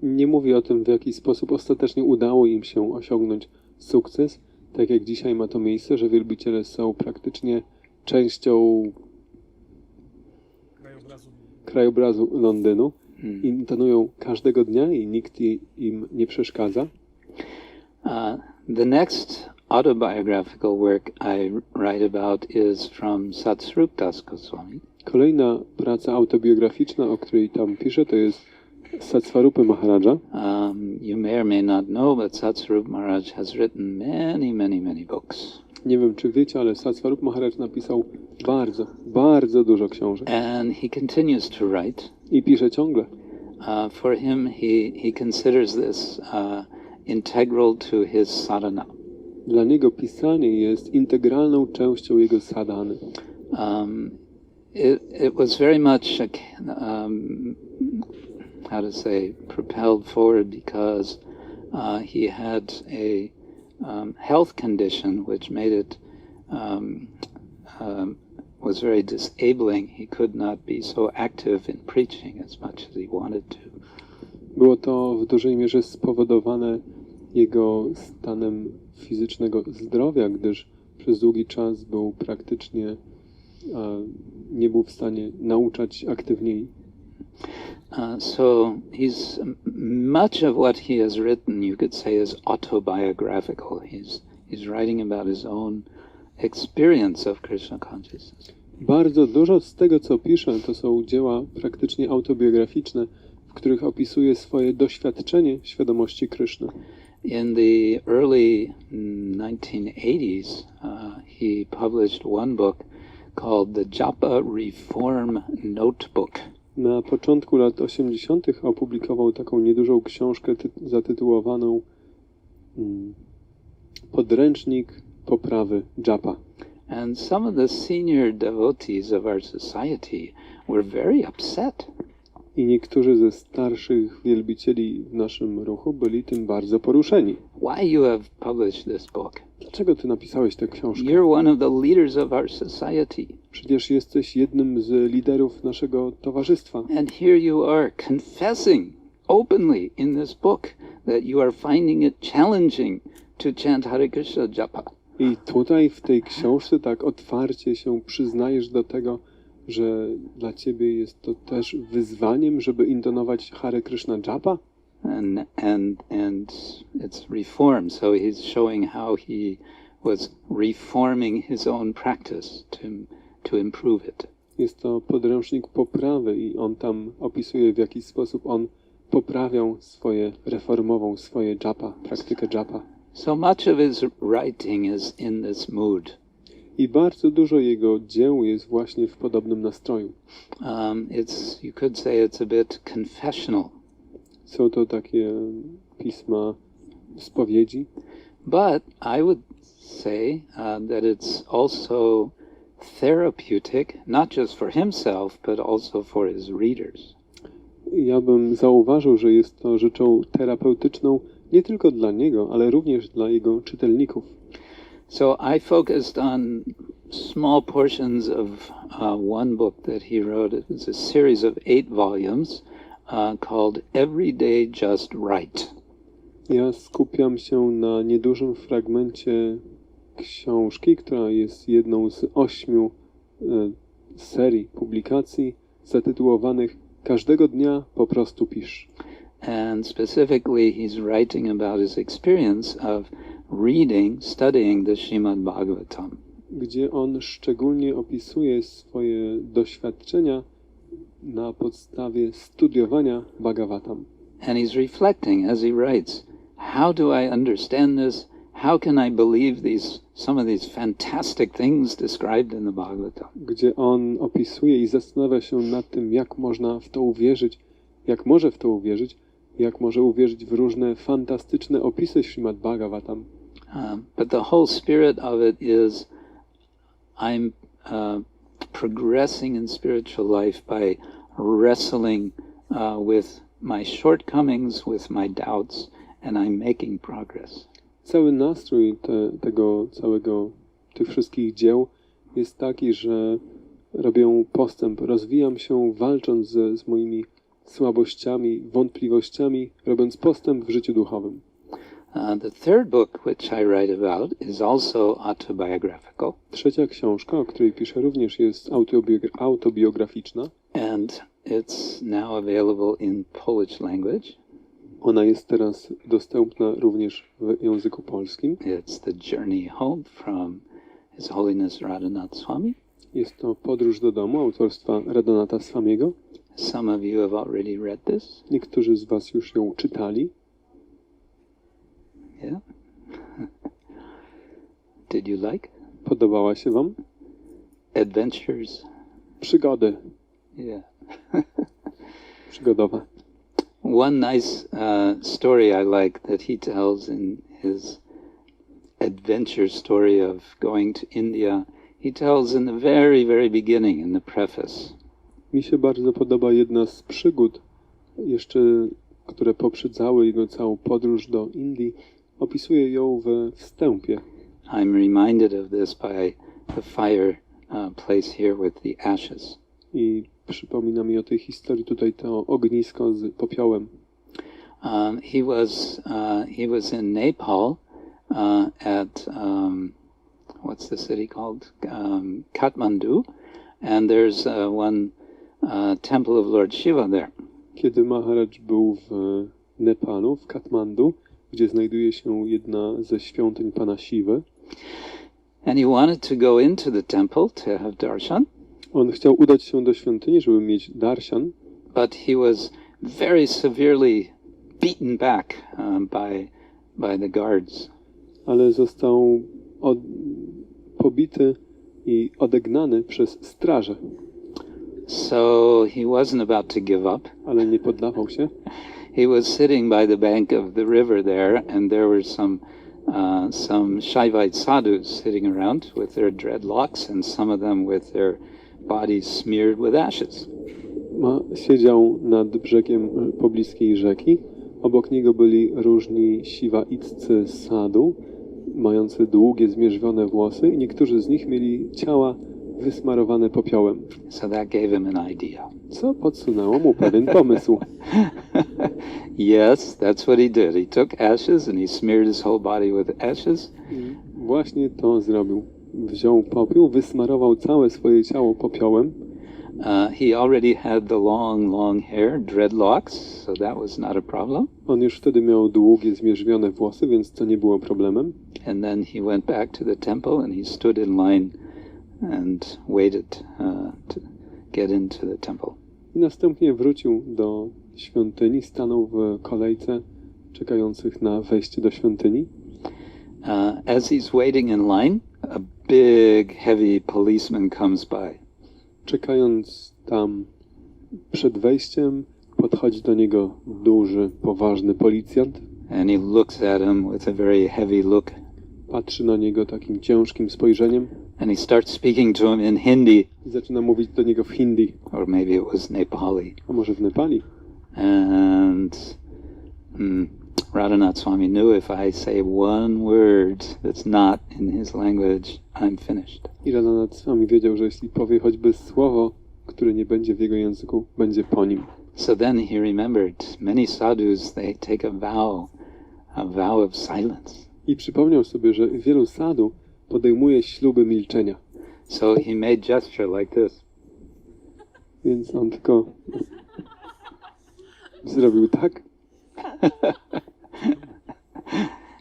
Speaker 1: Nie mówi o tym, w jaki sposób ostatecznie udało im się osiągnąć sukces. Tak jak dzisiaj ma to miejsce, że wielbiciele są praktycznie częścią krajobrazu Londynu. Intonują każdego dnia i nikt im nie przeszkadza.
Speaker 2: The next autobiographical work I write about is from Sadhu Bhavan.
Speaker 1: Kolejna praca autobiograficzna, o której tam piszę, to jest Satsvarupa Maharaja.
Speaker 2: You may or may not know, but Sadhu Maharaj has written many books.
Speaker 1: Nie wiem, czy wiecie, ale Satsvarupa Maharaj napisał bardzo dużo książek.
Speaker 2: And he continues to write.
Speaker 1: I pisze ciągle.
Speaker 2: For him, he considers this integral to his sadhana.
Speaker 1: Dla niego pisanie jest integralną częścią jego sadhany.
Speaker 2: It was very much, how to say, propelled forward because he had a health condition which made it was very disabling. He could not be so active in preaching as much as he wanted to.
Speaker 1: Było to w dużej mierze spowodowane jego stanem fizycznego zdrowia, gdyż przez długi czas był praktycznie, nie był w stanie nauczać aktywniej.
Speaker 2: So much of what he has written, you could say, is autobiographical. He's writing about his own experience of Krishna consciousness.
Speaker 1: Bardzo dużo z tego, co pisze, to są dzieła praktycznie autobiograficzne, w których opisuje swoje doświadczenie świadomości Kryszny.
Speaker 2: In the early 1980s, he published one book called the Japa Reform Notebook.
Speaker 1: Na początku lat 80. opublikował taką niedużą książkę zatytułowaną Podręcznik poprawy japa.
Speaker 2: And some of the senior devotees of our society were very upset.
Speaker 1: I niektórzy ze starszych wielbicieli w naszym ruchu byli tym bardzo poruszeni.
Speaker 2: Why you have published this book?
Speaker 1: Dlaczego ty napisałeś tę książkę?
Speaker 2: You're one of the leaders of our society.
Speaker 1: Przecież jesteś jednym z liderów naszego towarzystwa.
Speaker 2: And here you are confessing openly in this book that you are finding it challenging to chant Hare Krishna japa.
Speaker 1: I tutaj w tej książce tak otwarcie się przyznajesz do tego, że dla ciebie jest to też wyzwaniem, żeby intonować Hare Krishna japa?
Speaker 2: And it's reform, so he's showing how he was reforming his own practice to improve it.
Speaker 1: Jest to podręcznik poprawy i on tam opisuje, w jaki sposób on poprawiał reformował swoje japa, praktykę japa.
Speaker 2: So much of his writing is in this mood.
Speaker 1: I bardzo dużo jego dzieł jest właśnie w podobnym nastroju.
Speaker 2: You could say it's a bit confessional.
Speaker 1: Są to takie pisma spowiedzi.
Speaker 2: But I would say that it's also therapeutic, not just for himself, but also for his readers.
Speaker 1: Ja bym zauważył, że jest to rzeczą terapeutyczną nie tylko dla niego, ale również dla jego czytelników.
Speaker 2: So I focused on small portions of one book that he wrote. It was a series of 8 volumes called Every Day Just Right.
Speaker 1: Ja skupiam się na niedużym fragmencie książki, która jest jedną z 8 serii publikacji zatytułowanych Każdego dnia po prostu pisz.
Speaker 2: And specifically he's writing about his experience of studying the Srimad Bhagavatam.
Speaker 1: Gdzie on szczególnie opisuje swoje doświadczenia na podstawie studiowania Bhagavatam.
Speaker 2: And he's reflecting as he writes, how do I understand this? How can I believe some of these fantastic things described in the Bhagavatam?
Speaker 1: Gdzie on opisuje i zastanawia się nad tym, jak można w to uwierzyć, jak może w to uwierzyć, jak może uwierzyć w różne fantastyczne opisy Śrimad Bhagavatam.
Speaker 2: But the whole spirit of it is I'm progressing in spiritual life by wrestling with my shortcomings, with my doubts, and I'm making progress.
Speaker 1: Cały nastrój tych wszystkich dzieł jest taki, że robię postęp, rozwijam się walcząc z moimi słabościami, wątpliwościami, robiąc postęp w życiu duchowym.
Speaker 2: The third book which I write about is also autobiographical.
Speaker 1: Trzecia książka, o której piszę, również jest autobiograficzna.
Speaker 2: And it's now available in Polish language.
Speaker 1: Ona jest teraz dostępna również w języku polskim.
Speaker 2: It's The Journey Home from His Holiness Radhanath Swami.
Speaker 1: Jest to Podróż do domu autorstwa Radhanatha Swamiego.
Speaker 2: Some of you have already read this.
Speaker 1: Niektórzy z was już ją czytali.
Speaker 2: Yeah. Did you like?
Speaker 1: Podobała się wam?
Speaker 2: Adventures.
Speaker 1: Przygody.
Speaker 2: Yeah.
Speaker 1: Przygodowe.
Speaker 2: One nice story I like that he tells in his adventure story of going to India. He tells in the very, very beginning, in the preface.
Speaker 1: Mi się bardzo podoba jedna z przygód, które poprzedzały jego całą podróż do Indii. Opisuje ją we wstępie.
Speaker 2: I'm reminded of this by the fireplace here with the ashes.
Speaker 1: I przypomina mi o tej historii tutaj to ognisko z popiołem.
Speaker 2: He was in Nepal at what's the city called? Kathmandu. And there's one temple of Lord Shiva there.
Speaker 1: Kiedy Maharaj był w Nepalu, w Katmandu, gdzie znajduje się jedna ze świątyń Pana Siwy,
Speaker 2: and he wanted to go into the temple to have darshan.
Speaker 1: On chciał udać się do świątyni, żeby mieć darshan,
Speaker 2: but he was very severely beaten back by the guards.
Speaker 1: Ale został pobity i odegnany przez straże.
Speaker 2: So he wasn't about to give up.
Speaker 1: Ale nie poddawał się.
Speaker 2: He was sitting by the bank of the river there, and there were some Shaivite sadhus sitting around with their dreadlocks, and some of them with their bodies smeared with ashes.
Speaker 1: Siedział nad brzegiem pobliskiej rzeki. Obok niego byli różni siwaiccy sadhu, mający długie, zmierzwione włosy, i niektórzy z nich mieli ciała wysmarowane popiołem.
Speaker 2: So that gave him an idea.
Speaker 1: Co podsunęło mu pewien pomysł.
Speaker 2: Yes, that's what he did. He took ashes and he smeared his whole body with ashes.
Speaker 1: Właśnie to zrobił. Wziął popiół, wysmarował całe swoje ciało popiołem.
Speaker 2: He already had the long hair, dreadlocks, so that was not a problem.
Speaker 1: On już wtedy miał długie, zmierzwione włosy, więc to nie było problemem.
Speaker 2: And then he went back to the temple and he stood in line and waited to get into the temple.
Speaker 1: I następnie wrócił do świątyni, stanął w kolejce czekających na wejście do świątyni.
Speaker 2: As he's waiting in line, a big, heavy policeman comes by.
Speaker 1: Czekając tam przed wejściem, podchodzi do niego duży, poważny policjant.
Speaker 2: And he looks at him with a very heavy look.
Speaker 1: Patrzy na niego takim ciężkim spojrzeniem.
Speaker 2: And he starts speaking to him in Hindi.
Speaker 1: I zaczyna mówić do niego w hindi.
Speaker 2: Or maybe it was Nepali.
Speaker 1: A może w Nepali.
Speaker 2: And Radhanath Swami knew if I say one word that's not in his language, I'm finished.
Speaker 1: I Radhanath Swami wiedział, że jeśli powie choćby słowo, które nie będzie w jego języku, będzie po nim.
Speaker 2: So then he remembered many sadhus, they take a vow of silence.
Speaker 1: I przypomniał sobie, że wielu sadhu podejmuje śluby milczenia.
Speaker 2: So he made gesture like this.
Speaker 1: Więc on tylko zrobił tak.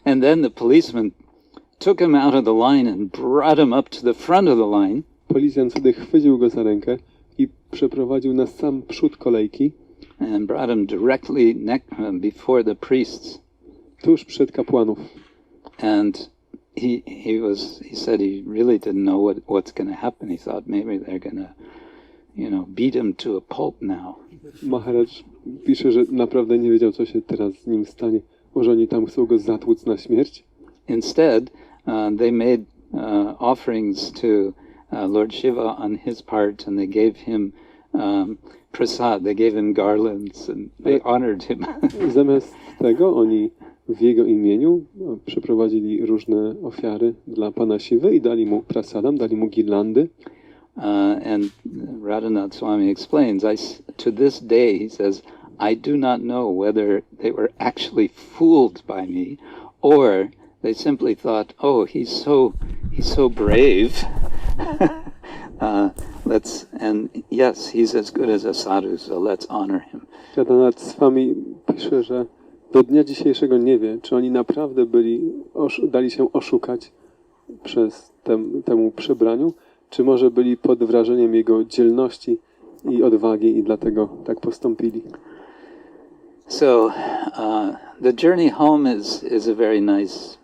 Speaker 2: And then the policeman took him out of the line and brought him up to the front of the line.
Speaker 1: Policjant wtedy chwycił go za rękę i przeprowadził na sam przód kolejki.
Speaker 2: And brought him directly before the priests.
Speaker 1: Tuż przed kapłanów.
Speaker 2: And he said he really didn't know what's going to happen. He thought maybe they're going to, beat him to a pulp now.
Speaker 1: Maharaj pisze, że naprawdę nie wiedział, co się teraz z nim stanie. Może oni tam chcą go zatłuc na śmierć?
Speaker 2: Instead, they made offerings to Lord Shiva on his part, and they gave him prasad. They gave him garlands, and they honored him.
Speaker 1: Zamiast tego oni w jego imieniu przeprowadzili różne ofiary dla Pana Siwy i dali mu prasadam, dali mu girlandy.
Speaker 2: And Radhanath Swami explains, to this day, he says, I do not know whether they were actually fooled by me or they simply thought, oh, he's so brave. And yes, he's as good as a sadhu, so let's honor him.
Speaker 1: Radhanath Swami pisze, że do dnia dzisiejszego nie wie, czy oni naprawdę dali się oszukać przez temu przebraniu, czy może byli pod wrażeniem jego dzielności i odwagi i dlatego tak postąpili.
Speaker 2: So the journey home is a very nice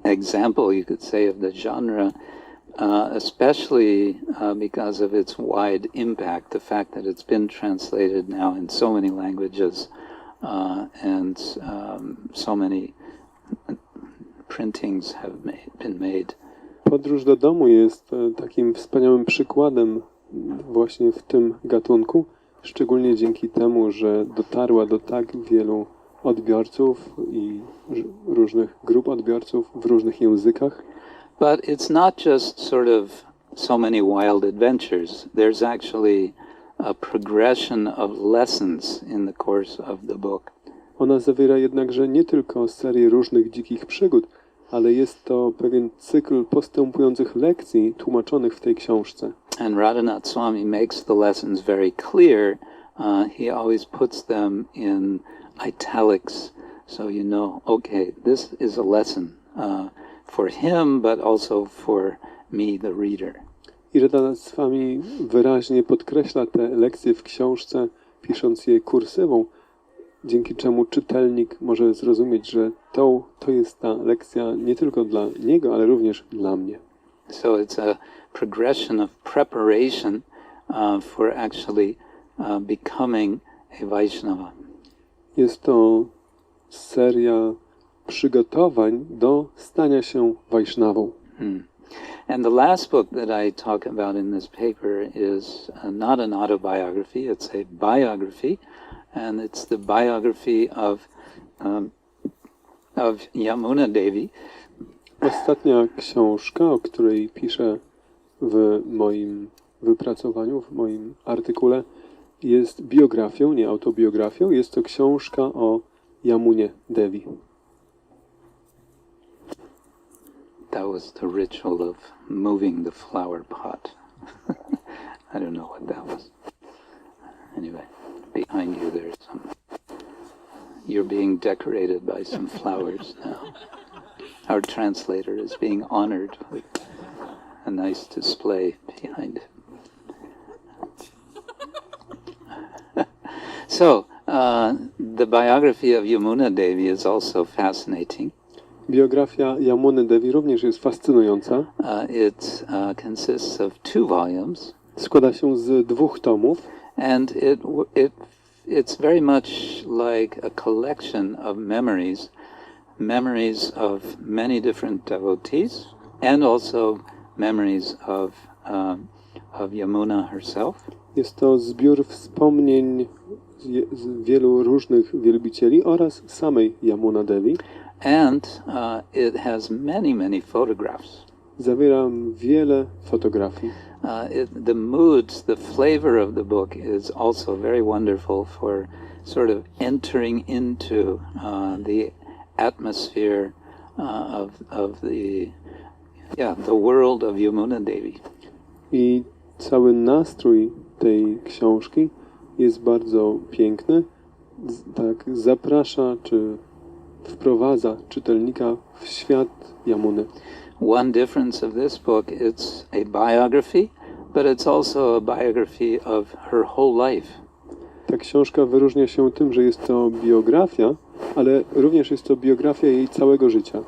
Speaker 2: example, you could say, of the genre, especially because of its wide impact, the fact that it's been translated now in so many languages and so many printings have been made.
Speaker 1: Podróż do domu jest takim wspaniałym przykładem właśnie w tym gatunku, szczególnie dzięki temu, że dotarła do tak wielu odbiorców i różnych grup odbiorców w różnych językach.
Speaker 2: But it's not just sort of so many wild adventures. There's actually a progression of lessons in the course of the book.
Speaker 1: Ona zawiera jednakże nie tylko serię różnych dzikich przygód, ale jest to pewien cykl postępujących lekcji tłumaczonych w tej książce.
Speaker 2: And Radhanath Swami makes the lessons very clear. He always puts them in italics, so you know, okay, this is a lesson for him, but also for me, the reader.
Speaker 1: I Radhanath Swami wyraźnie podkreśla te lekcje w książce, pisząc je kursywą, dzięki czemu czytelnik może zrozumieć, że to jest ta lekcja nie tylko dla niego, ale również dla mnie.
Speaker 2: So it's a progression of preparation for actually becoming a Vaishnava.
Speaker 1: Jest to seria przygotowań do stania się Vaishnavą.
Speaker 2: And the last book that I talk about in this paper is not an autobiography, it's a biography, and it's the biography of Yamuna Devi.
Speaker 1: Ostatnia książka, o której piszę w moim wypracowaniu, w moim artykule, jest biografią, nie autobiografią. Jest to książka o Yamunie Devi.
Speaker 2: That was the ritual of moving the flower pot. I don't know what that was. Anyway, behind you there's some... You're being decorated by some flowers now. Our translator is being honored with a nice display behind him. So, the biography of Yamuna Devi is also fascinating.
Speaker 1: Biografia Yamuny Devi również jest fascynująca.
Speaker 2: It consists of 2 volumes.
Speaker 1: Składa się z 2 tomów.
Speaker 2: And it's very much like a collection of memories of many different devotees, and also memories of Yamuna herself.
Speaker 1: Jest to zbiór wspomnień z wielu różnych wielbicieli oraz samej Yamuna Devi.
Speaker 2: And it has many photographs.
Speaker 1: Zawiera wiele fotografii.
Speaker 2: The moods, the flavor of the book is also very wonderful for sort of entering into the atmosphere of the world of Yamuna Devi.
Speaker 1: I cały nastrój tej książki jest bardzo piękny. Tak zaprasza czy wprowadza czytelnika w świat Yamuny.
Speaker 2: One difference of this book, it's a biography, but it's also a biography of her whole life.
Speaker 1: Ta książka wyróżnia się tym, że jest to biografia, ale również jest to biografia jej całego życia.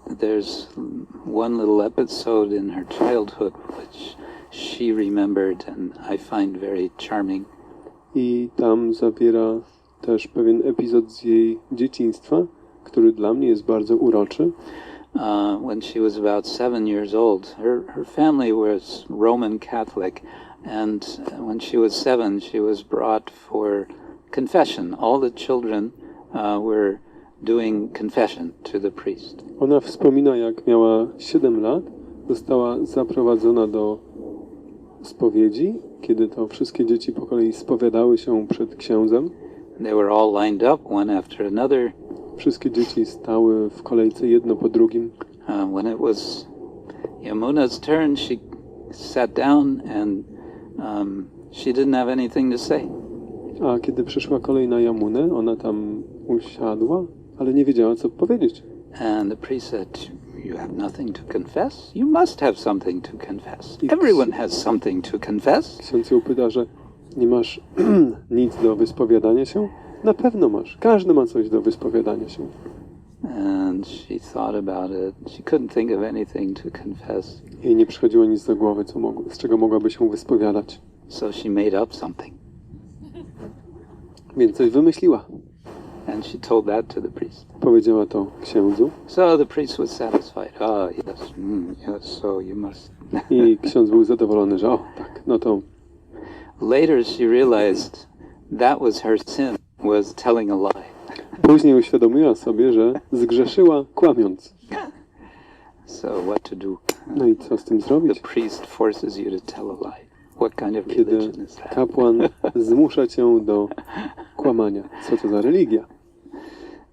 Speaker 2: There's one little episode in her childhood which she remembered and I find very charming.
Speaker 1: I tam zawiera też pewien epizod z jej dzieciństwa, który dla mnie jest bardzo uroczy.
Speaker 2: When she was about 7 years old, her family was Roman Catholic, and when she was 7, she was brought for confession. All the children were doing confession to the priest.
Speaker 1: Ona wspomina, jak miała 7 lat, została zaprowadzona do spowiedzi, kiedy to wszystkie dzieci po kolei spowiadały się przed księdzem.
Speaker 2: They were all lined up, one after another.
Speaker 1: Wszystkie dzieci stały w kolejce jedno po drugim.
Speaker 2: When it was Yamuna's turn, she sat down and she didn't have anything to say.
Speaker 1: A kiedy przyszła kolej na Yamunę, ona tam usiadła, ale nie wiedziała, co powiedzieć.
Speaker 2: And the priest said, "You have nothing to confess? You must have something to confess. Everyone has something to confess."
Speaker 1: Ksiądz ją pyta, że nie masz nic do wyspowiadania się? Na pewno masz. Każdy ma coś do wyspowiadania się.
Speaker 2: And she thought about it. She couldn't think of anything to confess.
Speaker 1: Jej nie przychodziło nic do głowy, z czego mogłaby się wyspowiadać.
Speaker 2: So she made up something.
Speaker 1: Więc coś wymyśliła.
Speaker 2: And she told that to the priest.
Speaker 1: Powiedziała to księdzu.
Speaker 2: So the priest was satisfied. Oh, yes, yes, so you must.
Speaker 1: I ksiądz był zadowolony, że tak, no to.
Speaker 2: Later she realized that was her sin, was telling a lie.
Speaker 1: Później uświadomiła sobie, że zgrzeszyła kłamiąc.
Speaker 2: So what to do?
Speaker 1: No i co z tym zrobić?
Speaker 2: The priest forces you to tell a lie. What kind of
Speaker 1: Kiedy
Speaker 2: religion is that?
Speaker 1: kapłan zmusza cię do kłamania. Co to za religia?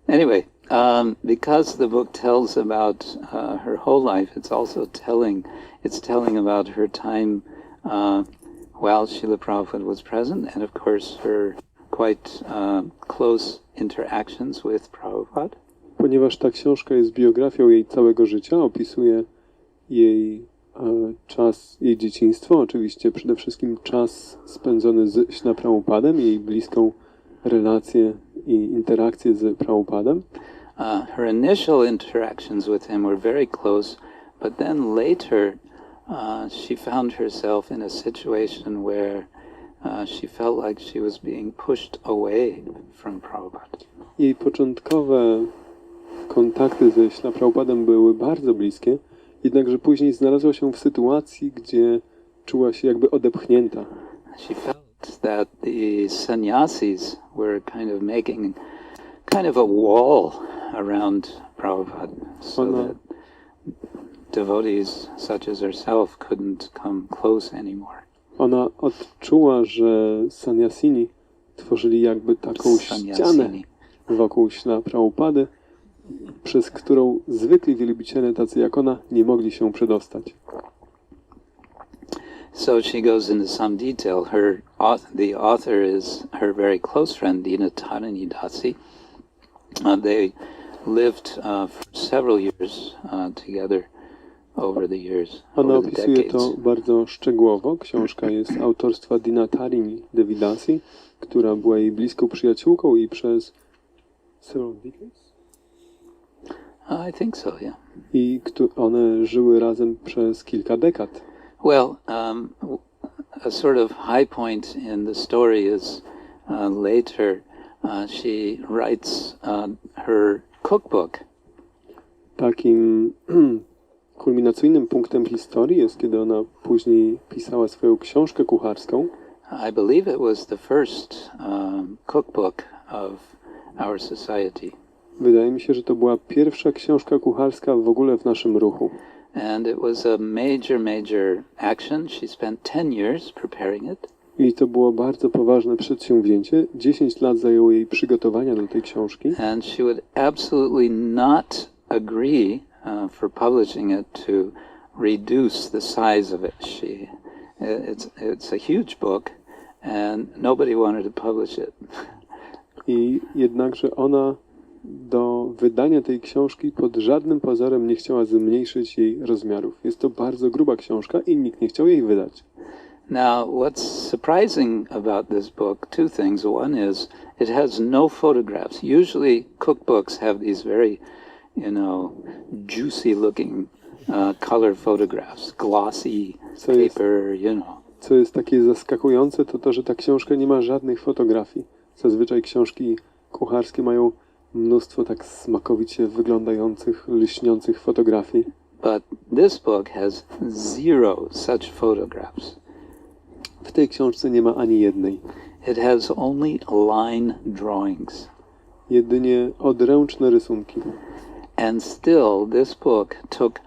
Speaker 2: Anyway, Because the book tells about her whole life, it's telling about her time while Srila Prabhupada was present, and of course her quite close interactions with Prabhupada.
Speaker 1: Ponieważ ta książka jest biografią jej całego życia, opisuje jej czas, jej dzieciństwo, oczywiście przede wszystkim czas spędzony z Śrīla Prabhupadem, jej bliską relację i interakcję z Prabhupadem.
Speaker 2: Her initial interactions with him were very close, but then later she found herself in a situation where she felt like she was being pushed away from Prabhupada.
Speaker 1: Jej początkowe kontakty ze Śrīla Prabhupadem były bardzo bliskie, jednakże później znalazła się w sytuacji, gdzie czuła się jakby odepchnięta.
Speaker 2: She felt that the sannyasis were kind of making kind of a wall around Prabhupada, so that devotees such as herself couldn't come close anymore.
Speaker 1: Ona odczuła, że sannyasini tworzyli jakby taką ścianę wokół Śrīla Prabhupady, przez którą zwykli wielbiciele tacy jak ona nie mogli się przedostać.
Speaker 2: So she goes into some detail. The author is her very close friend, Dina Tarini Dasi. They lived for several years together over the years.
Speaker 1: Ona opisuje to bardzo szczegółowo. Książka jest autorstwa Dina Tarini Devidasi, która była jej bliską przyjaciółką i przez several decades?
Speaker 2: I think so, yeah.
Speaker 1: I one żyły razem przez kilka dekad.
Speaker 2: Well, a sort of high point in the story is later she writes her cookbook.
Speaker 1: Takim kulminacyjnym punktem historii jest, kiedy ona później pisała swoją książkę kucharską.
Speaker 2: I believe it was the first cookbook of our society.
Speaker 1: Wydaje mi się, że to była pierwsza książka kucharska w ogóle w naszym ruchu.
Speaker 2: And it was a major action. She spent 10 years preparing it.
Speaker 1: I to było bardzo poważne przedsięwzięcie. 10 lat zajęło jej przygotowania do tej książki.
Speaker 2: And she would absolutely not agree for publishing it to reduce the size of it. It's a huge book and nobody wanted to publish it.
Speaker 1: I jednakże ona do wydania tej książki pod żadnym pozorem nie chciała zmniejszyć jej rozmiarów. Jest to bardzo gruba książka i nikt nie chciał jej wydać.
Speaker 2: Now, what's surprising about this book, two things. One is it has no photographs. Usually cookbooks have these very, juicy looking color photographs, glossy paper,
Speaker 1: Co jest takie zaskakujące, to to, że ta książka nie ma żadnych fotografii. Zazwyczaj książki kucharskie mają mnóstwo tak smakowicie wyglądających, lśniących fotografii.
Speaker 2: But this book has zero such photographs.
Speaker 1: W tej książce nie ma ani jednej.
Speaker 2: It has only line drawings.
Speaker 1: Jedynie odręczne rysunki.
Speaker 2: And still this book took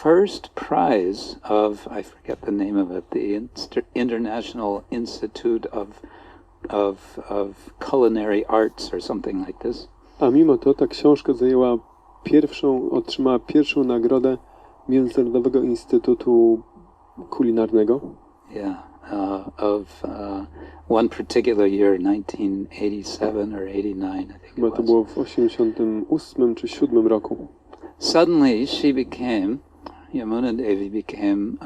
Speaker 2: first prize of, I forget the name of it, the International Institute of Culinary Arts or something like this.
Speaker 1: A mimo to ta książka otrzymała pierwszą nagrodę Międzynarodowego Instytutu Kulinarnego.
Speaker 2: Yeah, of one particular year, 1987 or 89, I think it was.
Speaker 1: To było w 88 czy 7 roku.
Speaker 2: Suddenly she became, Yamuna Devi became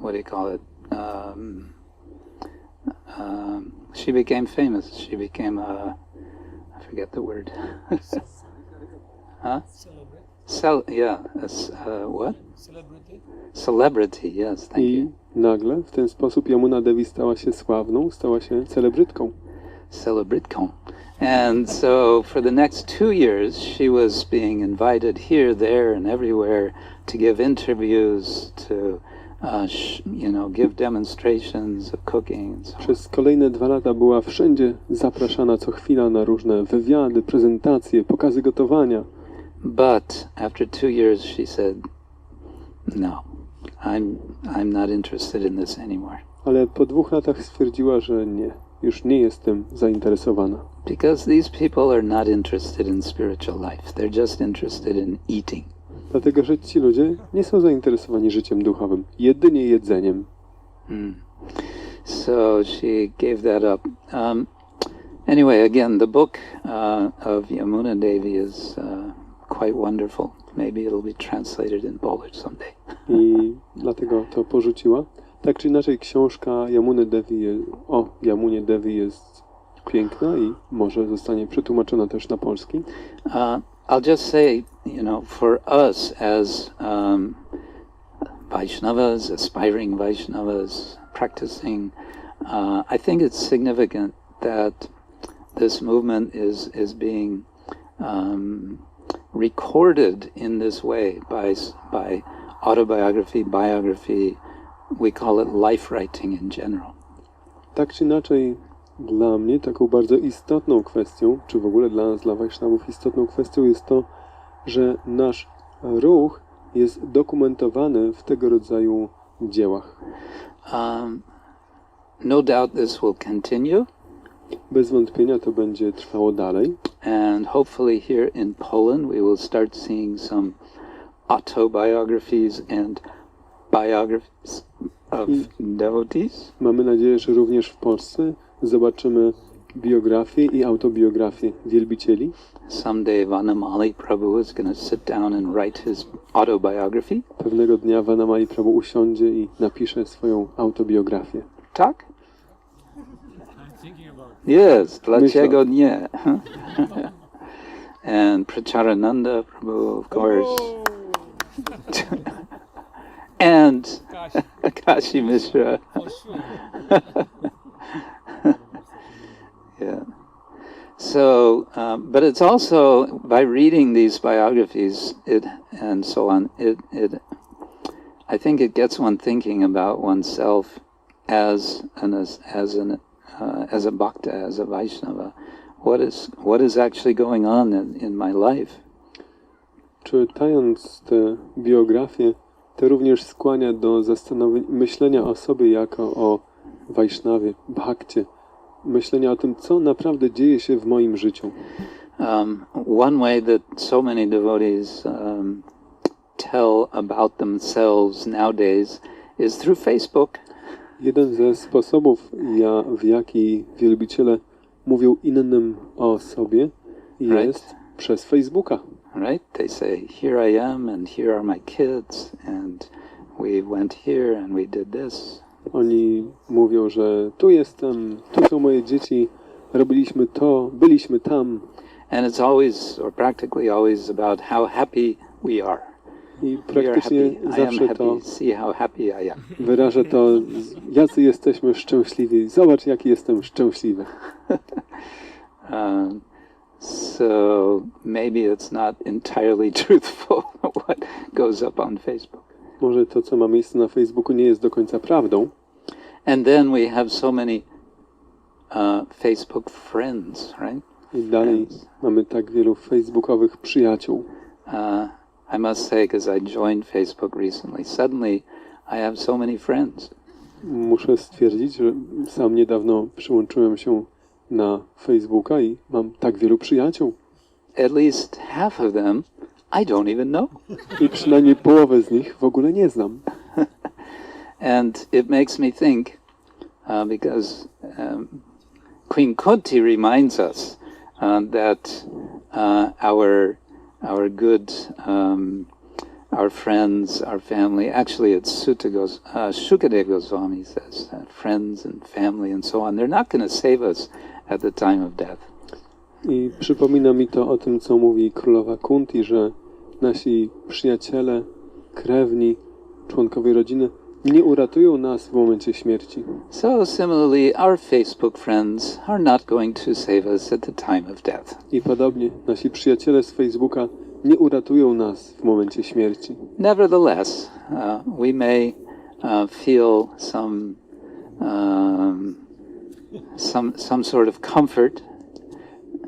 Speaker 2: what do you call it? She became famous. She became I forget the word. Huh? What?
Speaker 3: Celebrity.
Speaker 2: Celebrity, yes, thank you.
Speaker 1: Nagle w ten sposób Yamuna Devi stała się sławną, stała się celebrytką.
Speaker 2: Celebrytką. And so for the next 2 years she was being invited here, there and everywhere to give interviews, to give demonstrations of cooking and so on.
Speaker 1: Przez kolejne 2 lata była wszędzie zapraszana co chwila na różne wywiady, prezentacje, pokazy gotowania.
Speaker 2: But after 2 years she said, no, I'm not interested in this anymore.
Speaker 1: Ale po 2 latach stwierdziła, że nie, już nie jestem zainteresowana.
Speaker 2: Because these people are not interested in spiritual life. They're just interested in eating.
Speaker 1: Dlatego, że ci ludzie nie są zainteresowani życiem duchowym, jedynie jedzeniem.
Speaker 2: So she gave that up. Anyway, again, the book of Yamuna Devi is quite wonderful. Maybe it'll be translated in Polish someday.
Speaker 1: I dlatego to porzuciła. Tak czy inaczej, książka Yamunie Devi jest piękna i może zostanie przetłumaczona też na polski.
Speaker 2: I'll just say, for us as Vaishnavas, aspiring Vaishnavas, practicing, I think it's significant that this movement is being recorded in this way by autobiography, biography. We call it life writing in general.
Speaker 1: Tak czy inaczej, dla mnie taką bardzo istotną kwestią, czy w ogóle dla nas, dla Wajsznawów istotną kwestią jest to, że nasz ruch jest dokumentowany w tego rodzaju dziełach.
Speaker 2: No doubt this will continue.
Speaker 1: Bez wątpienia to będzie trwało dalej.
Speaker 2: And hopefully here in Poland we will start seeing some autobiographies and biographies of devotees.
Speaker 1: Mamy nadzieję, że również w Polsce zobaczymy biografię i autobiografię wielbicieli.
Speaker 2: Someday Vanamali Prabhu is going to sit down and write his autobiography.
Speaker 1: Pewnego dnia Vanamali Prabhu usiądzie i napisze swoją autobiografię.
Speaker 2: Tak? Yes, dlaczego nie? And Pracharananda Prabhu, of course. And Kashi Mishra. Yeah. So, but it's also by reading these biographies, and so on. I think it gets one thinking about oneself as a bhakta, as a Vaishnava. What is actually going on in my life?
Speaker 1: Czytając te biografie, to również skłania do myślenia o sobie jako o Vaishnawie, bhakcie. Myślenia o tym, co naprawdę dzieje się w moim życiu.
Speaker 2: One way that so many devotees tell about themselves nowadays is through Facebook.
Speaker 1: Jeden ze sposobów, w jaki wielbiciele mówią innym o sobie, jest przez Facebooka.
Speaker 2: Right? They say, here I am, and here are my kids, and we went here, and we did this.
Speaker 1: Oni mówią, że tu jestem, tu są moje dzieci, robiliśmy to, byliśmy tam.
Speaker 2: And it's always, or practically always, about how happy we are.
Speaker 1: I praktycznie zawsze to
Speaker 2: see how happy I am.
Speaker 1: wyraża to, jacy jesteśmy szczęśliwi. Zobacz, jaki jestem szczęśliwy.
Speaker 2: So maybe it's not entirely truthful what goes up on Facebook.
Speaker 1: Może to, co ma miejsce na Facebooku, nie jest do końca prawdą.
Speaker 2: And then we have so many Facebook friends, right?
Speaker 1: I dalej mamy tak wielu facebookowych przyjaciół.
Speaker 2: I must say, because I joined Facebook recently, suddenly I have so many friends.
Speaker 1: Muszę stwierdzić, że sam niedawno przyłączyłem się na Facebooka i mam tak wielu przyjaciół.
Speaker 2: At least half of them I don't even know.
Speaker 1: I przynajmniej połowę z nich w ogóle nie znam.
Speaker 2: And it makes me think, because Queen Kunti reminds us that our good, our friends, our family, actually it's Shukadeva Goswami says, friends and family and so on, they're not going to save us at the time of death.
Speaker 1: I przypomina mi to o tym, co mówi królowa Kunti, że nasi przyjaciele, krewni, członkowie rodziny nie uratują nas w momencie śmierci.
Speaker 2: So similarly, our Facebook friends are not going to save us at the time of death.
Speaker 1: I podobnie nasi przyjaciele z Facebooka nie uratują nas w momencie śmierci.
Speaker 2: Nevertheless, we may feel some sort of comfort.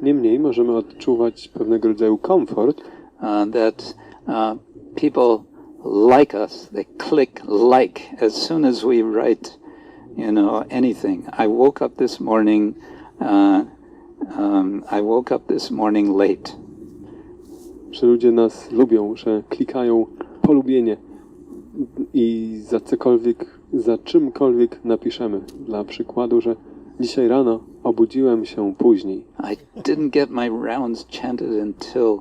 Speaker 1: Niemniej możemy odczuwać pewnego rodzaju komfort,
Speaker 2: that people like us. They click like as soon as we write, you know, anything. I woke up this morning late.
Speaker 1: Że ludzie nas lubią, że klikają polubienie i za cokolwiek, za czymkolwiek napiszemy. Dla przykładu, że dzisiaj rano obudziłem się później.
Speaker 2: I didn't get my rounds chanted until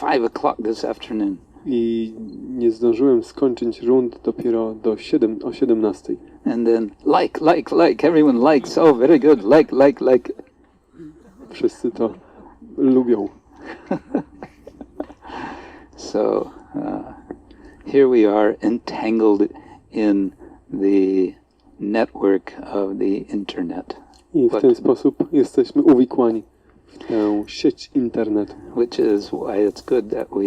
Speaker 2: 5 o'clock this afternoon.
Speaker 1: I nie zdążyłem skończyć rund dopiero o 17.
Speaker 2: And then like, everyone likes, oh very good, like.
Speaker 1: Wszyscy to lubią.
Speaker 2: So here we are entangled in the network of the internet.
Speaker 1: I w ten sposób jesteśmy uwikłani w tę sieć internetu.
Speaker 2: Which is why it's good that we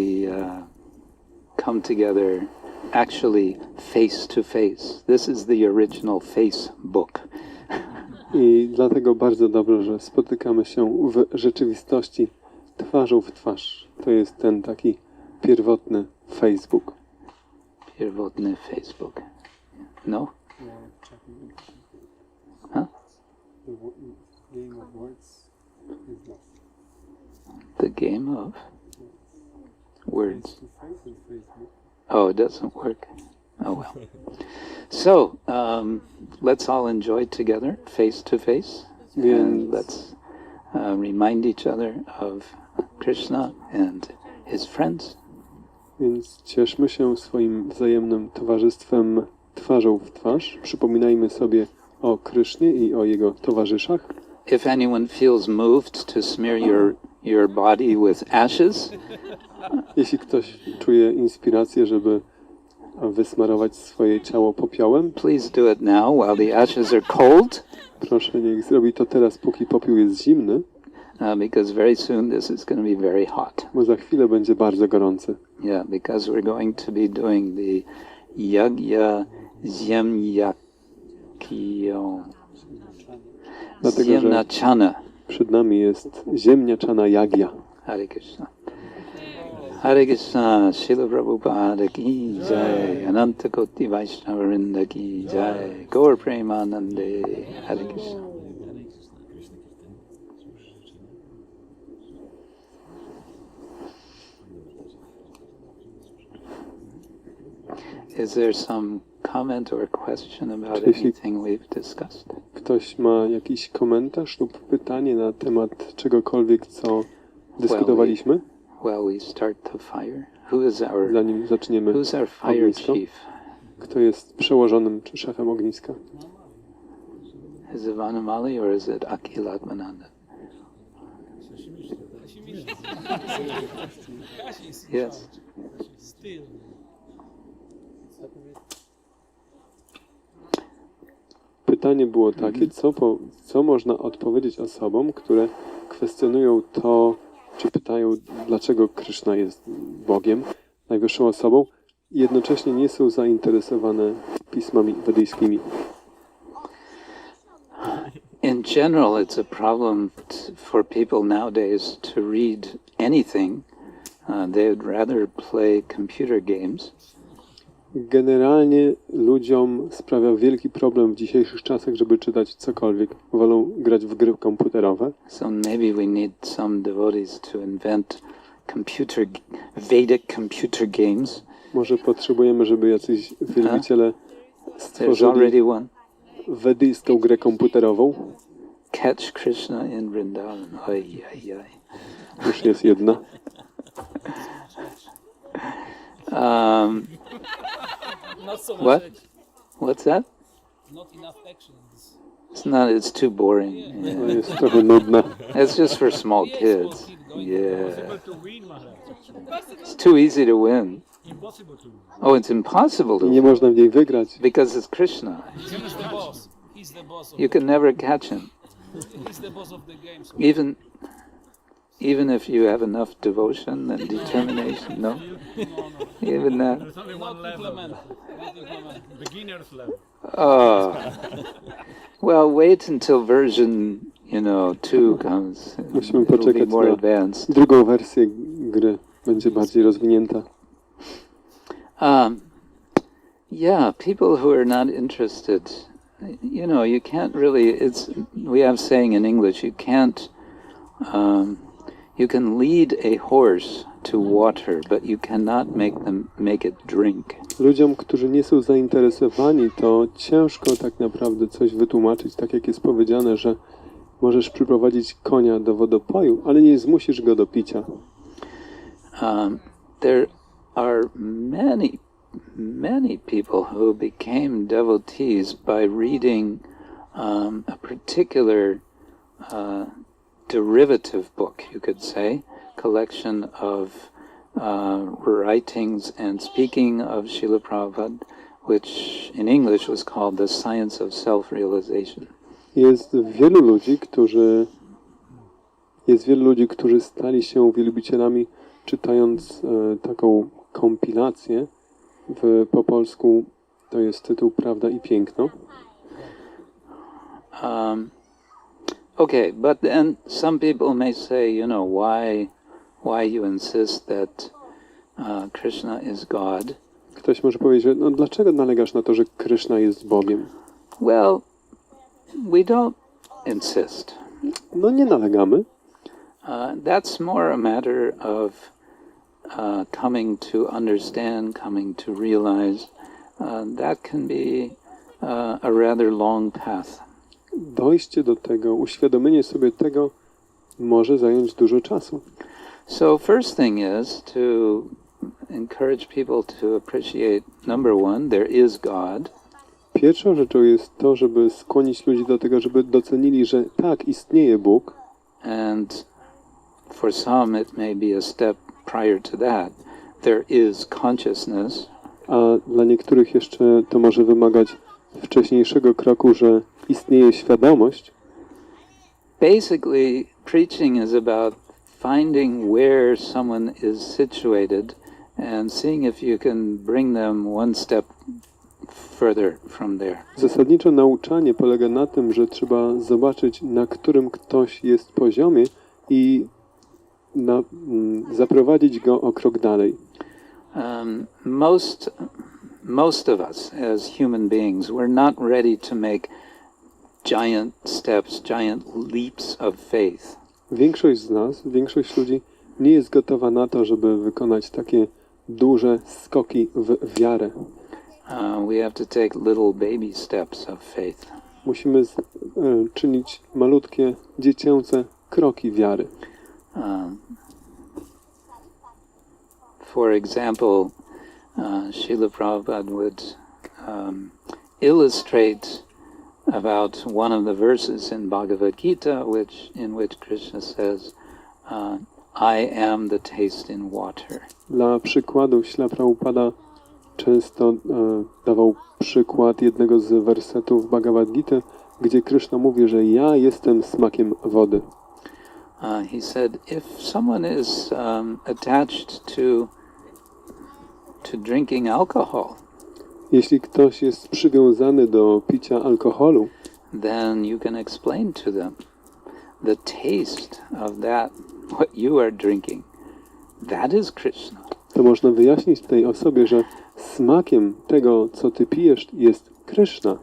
Speaker 2: come together actually face to face. This is the original Facebook.
Speaker 1: I dlatego bardzo dobrze, że spotykamy się w rzeczywistości twarzą w twarz. To jest ten taki pierwotny Facebook.
Speaker 2: Pierwotny Facebook. No? Huh? The game of words. Oh, it doesn't work. Oh well. So, let's all enjoy together, face to face. And let's remind each other of Krishna and his friends.
Speaker 1: Więc cieszmy się swoim wzajemnym towarzystwem twarzą w twarz. Przypominajmy sobie o Krysznie i o jego towarzyszach.
Speaker 2: If anyone feels moved to smear your body with ashes,
Speaker 1: jeśli ktoś czuje inspirację, żeby wysmarować swoje ciało popiołem,
Speaker 2: please do it now while the ashes are cold.
Speaker 1: Proszę, niech zrobi to teraz, póki popiół jest zimny.
Speaker 2: Because very soon this is going to be very hot.
Speaker 1: Bo za chwilę będzie bardzo gorący.
Speaker 2: Yeah, because we're going to be doing the Yagya Ziemniakyo. Ziemniaczana.
Speaker 1: Przed nami jest ziemniaczana jagya.
Speaker 2: Hare Krishna. Hare Krishna, Srila Prabhupada ki jai, Ananta Koti Vaishnavarinda ki jai, Gaur Premanande, Hare Krishna. Is there some comment or question about anything we've discussed?
Speaker 1: Ktoś ma jakiś komentarz lub pytanie na temat czegokolwiek, co dyskutowaliśmy?
Speaker 2: We start the fire.
Speaker 1: Zanim zaczniemy
Speaker 2: who's our fire
Speaker 1: ognisko?
Speaker 2: chief?
Speaker 1: Kto jest przełożonym czy szefem ogniska?
Speaker 2: Is it Vanamali or is it Akhil Atmananda? Yes.
Speaker 1: Pytanie było takie, co można odpowiedzieć osobom, które kwestionują to, czy pytają, dlaczego Kryszna jest Bogiem, najwyższą osobą, i jednocześnie nie są zainteresowane pismami wedyjskimi.
Speaker 2: In general, it's a problem for people nowadays to read anything. They would rather play computer games.
Speaker 1: Generalnie ludziom sprawia wielki problem w dzisiejszych czasach, żeby czytać cokolwiek. Wolą grać w gry komputerowe.
Speaker 2: So maybe we need some devotees to invent Vedic computer games.
Speaker 1: Może potrzebujemy, żeby jacyś wielbiciele stworzyli wedyjską grę komputerową.
Speaker 2: Catch Krishna in Vrindavan.
Speaker 1: Już jest jedna.
Speaker 3: Not so much
Speaker 2: What?
Speaker 3: action.
Speaker 2: What's that?
Speaker 3: Not enough actions.
Speaker 2: It's too boring.
Speaker 1: To
Speaker 2: Yeah.
Speaker 1: jest trochę nudne.
Speaker 2: It's just for small kids. Yeah. It's too easy to win.
Speaker 3: Impossible to win.
Speaker 2: Oh, it's impossible to
Speaker 1: Nie
Speaker 2: win
Speaker 1: można w niej wygrać.
Speaker 2: because it's Krishna.
Speaker 3: He's the boss. He's the boss of
Speaker 2: You can never catch him.
Speaker 3: He's the boss of the game. So
Speaker 2: Even if you have enough devotion and determination, no? Even that.
Speaker 4: There's only one level. Beginner's level.
Speaker 2: Oh. Well, wait until version, 2 comes.
Speaker 1: Musimy
Speaker 2: It'll be
Speaker 1: poczekać
Speaker 2: more
Speaker 1: na
Speaker 2: advanced.
Speaker 1: drugą wersję gry. Będzie bardziej rozwinięta.
Speaker 2: Yeah, people who are not interested you know, you can't really, we have saying in English, you can lead a horse to water, but you cannot make it drink.
Speaker 1: Ludziom, którzy nie są zainteresowani, to ciężko tak naprawdę coś wytłumaczyć, tak jak jest powiedziane, że możesz przyprowadzić konia do wodopoju, ale nie zmusisz go do picia.
Speaker 2: There are many people who became devotees by reading a particular derivative book, you could say, collection of writings and speaking of Srila Prabhupada, which in English was called The Science of Self-Realization.
Speaker 1: Jest wielu ludzi, którzy stali się wielbicielami, czytając taką kompilację. Po polsku to jest tytuł Prawda i Piękno.
Speaker 2: Okay, but then some people may say, you know, why you insist that Krishna is God?
Speaker 1: Ktoś może powiedzieć, że no dlaczego nalegasz na to, że Krishna jest Bogiem?
Speaker 2: Well, we don't insist.
Speaker 1: No nie nalegamy.
Speaker 2: That's more a matter of coming to understand, coming to realize. That can be a rather long path.
Speaker 1: Dojście do tego, uświadomienie sobie tego może zająć dużo czasu.
Speaker 2: So first thing is to encourage people to appreciate, number one, there is God.
Speaker 1: Pierwszą rzeczą jest to, żeby skłonić ludzi do tego, żeby docenili, że tak, istnieje Bóg.
Speaker 2: And for some it may be a step prior to that. There is consciousness.
Speaker 1: A dla niektórych jeszcze to może wymagać wcześniejszego kroku, że istnieje świadomość.
Speaker 2: Basically, preaching is about finding where someone is situated and seeing if you can bring them one step further from there.
Speaker 1: Zasadniczo nauczanie polega na tym, że trzeba zobaczyć, na którym ktoś jest poziomie i zaprowadzić go o krok dalej.
Speaker 2: Most of us as human beings, we're not ready to make giant steps, giant leaps of faith.
Speaker 1: Większość ludzi nie jest gotowa na to, żeby wykonać takie duże skoki w wiarę.
Speaker 2: We have to take little baby steps of faith.
Speaker 1: Musimy czynić malutkie, dziecięce kroki wiary.
Speaker 2: For example, Srila Prabhupada would illustrate about one of the verses in Bhagavad Gita, in which Krishna says, I am the taste in water.
Speaker 1: Dla przykładu Śrila Prabhupada często dawał przykład jednego z wersetów Bhagavad Gita, gdzie Krishna mówi, że ja jestem smakiem wody.
Speaker 2: He said, if someone is attached to drinking alcohol,
Speaker 1: jeśli ktoś jest przywiązany do picia alkoholu,
Speaker 2: then you can explain to them the taste of that, what you are drinking. That is Krishna.
Speaker 1: To można wyjaśnić tej osobie, że smakiem tego, co ty pijesz, jest Krishna.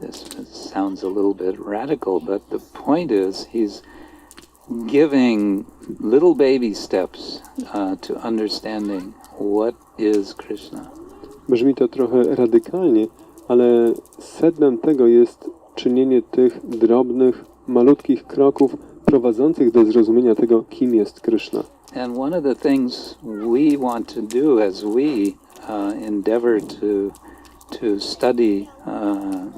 Speaker 2: This sounds a little bit radical, but the point is he's giving little baby steps to understanding what is Krishna.
Speaker 1: Brzmi to trochę radykalnie, ale sednem tego jest czynienie tych drobnych, malutkich kroków prowadzących do zrozumienia tego, kim jest Krishna.
Speaker 2: And one of the things we want to do as we endeavor to study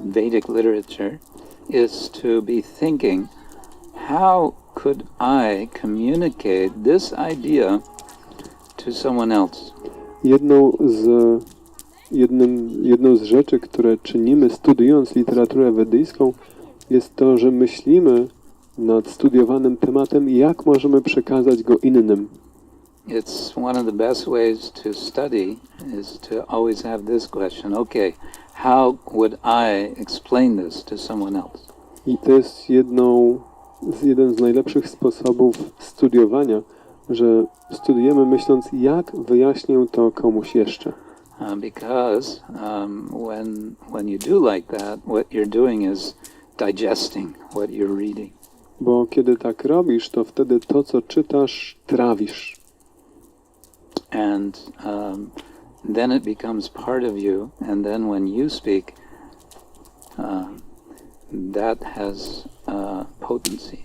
Speaker 2: Vedic literature is to be thinking, how could I communicate this idea to someone else?
Speaker 1: Jedną z rzeczy, które czynimy studiując literaturę wedyjską, jest to, że myślimy nad studiowanym tematem, jak możemy przekazać go innym.
Speaker 2: It's one of the best ways to study is to always have this question, okay, how would I explain this to someone else?
Speaker 1: I to jest jeden z najlepszych sposobów studiowania, że studujemy myśląc, jak wyjaśnię to komuś jeszcze.
Speaker 2: because when you do like that, what you're doing is digesting what you're reading.
Speaker 1: Bo kiedy tak robisz, to wtedy to, co czytasz, trawisz.
Speaker 2: And then it becomes part of you, and then when you speak, that has potency.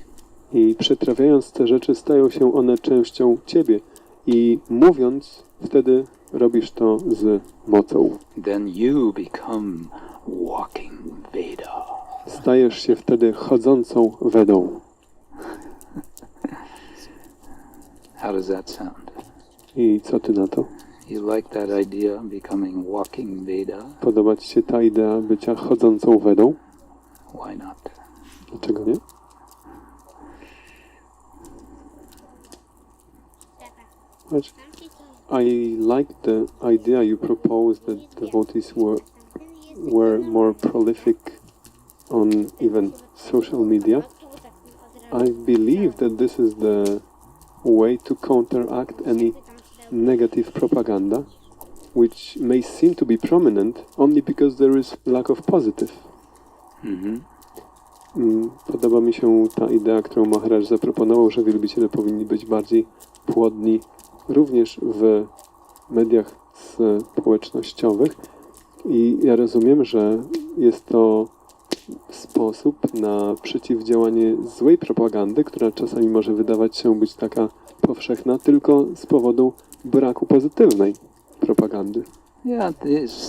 Speaker 1: I przetrawiając te rzeczy, stają się one częścią ciebie. I mówiąc, wtedy robisz to z mocą.
Speaker 2: Then you become walking Veda.
Speaker 1: Stajesz się wtedy chodzącą Wedą.
Speaker 2: How does that sound?
Speaker 1: I co ty na to?
Speaker 2: You like that idea, becoming walking Veda?
Speaker 1: Podoba ci się ta idea bycia chodzącą Wedą?
Speaker 2: Why not?
Speaker 1: Dlaczego nie? Chodź. I like the idea you proposed that devotees were more prolific on even social media. I believe that this is the way to counteract any negative propaganda, which may seem to be prominent only because there is lack of positive. Podoba mi się ta idea, którą Maharaj zaproponował, że wielbiciele powinni być bardziej płodni również w mediach społecznościowych. I ja rozumiem, że jest to sposób na przeciwdziałanie złej propagandy, która czasami może wydawać się być taka powszechna tylko z powodu braku pozytywnej propagandy.
Speaker 2: Yeah,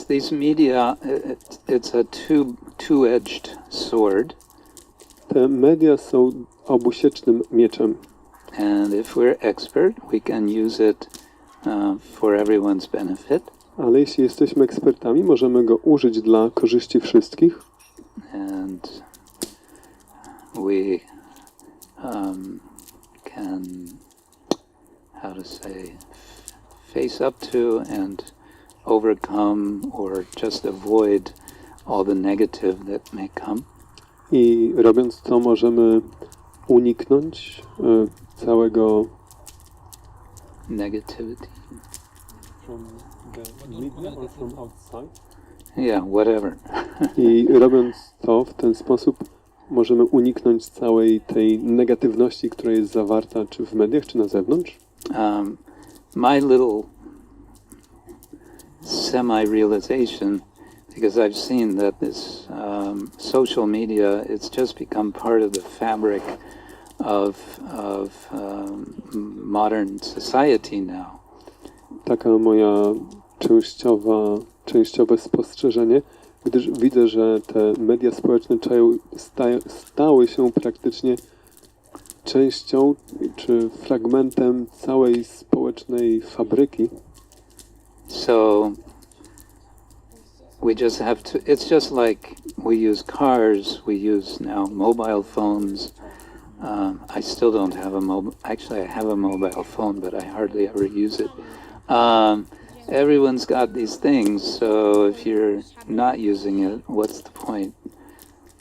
Speaker 2: these media, it's a two-edged sword.
Speaker 1: Te media są obusiecznym mieczem.
Speaker 2: And if we're expert, we can use it for everyone's benefit.
Speaker 1: Ale jeśli jesteśmy ekspertami, możemy go użyć dla korzyści wszystkich.
Speaker 2: And we can, how to say, face up to and overcome or just avoid all the negative that may come.
Speaker 1: I robiąc to, możemy uniknąć całego
Speaker 2: negativity.
Speaker 1: From the media or from outside?
Speaker 2: Yeah, whatever.
Speaker 1: I robiąc to w ten sposób możemy uniknąć całej tej negatywności, która jest zawarta czy w mediach, czy na zewnątrz.
Speaker 2: My little semi-realization, because I've seen that this social media, it's just become part of the fabric of modern society now.
Speaker 1: Taka moja częściowe spostrzeżenie, gdyż widzę, że te media społeczne stały się praktycznie częścią czy fragmentem całej społecznej fabryki.
Speaker 2: So we just have to, it's just like we use cars, we use now mobile phones. I still don't have actually I have a mobile phone, but I hardly ever use it. Everyone's got these things, so if you're not using it, what's the point?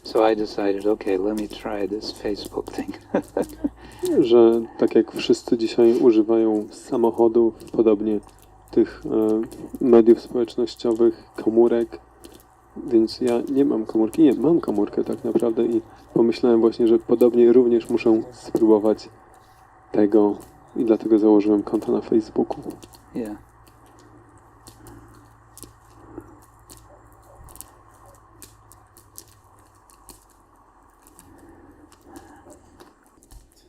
Speaker 2: So I decided, okay, let me try this Facebook thing.
Speaker 1: Że tak jak wszyscy dzisiaj używają samochodów, podobnie tych mediów społecznościowych, komórek, więc ja nie mam komórki, nie, mam komórkę tak naprawdę i pomyślałem właśnie, że podobnie również muszę spróbować tego i dlatego założyłem konto na Facebooku.
Speaker 2: Yeah.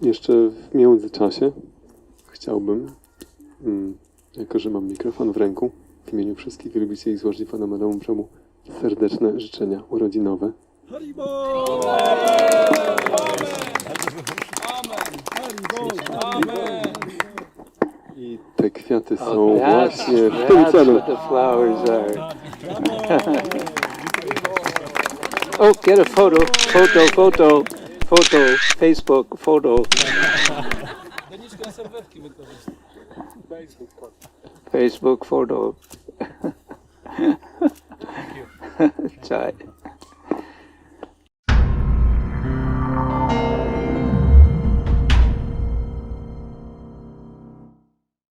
Speaker 1: Jeszcze w międzyczasie chciałbym, jako że mam mikrofon w ręku, w imieniu wszystkich wielbicieli złożyć Pana Mademu Premu serdeczne życzenia urodzinowe. I te kwiaty są właśnie w tym celu.
Speaker 2: That's what the flowers are. Oh, get a photo, Facebook photo. Facebook photo. Thank you. Chai.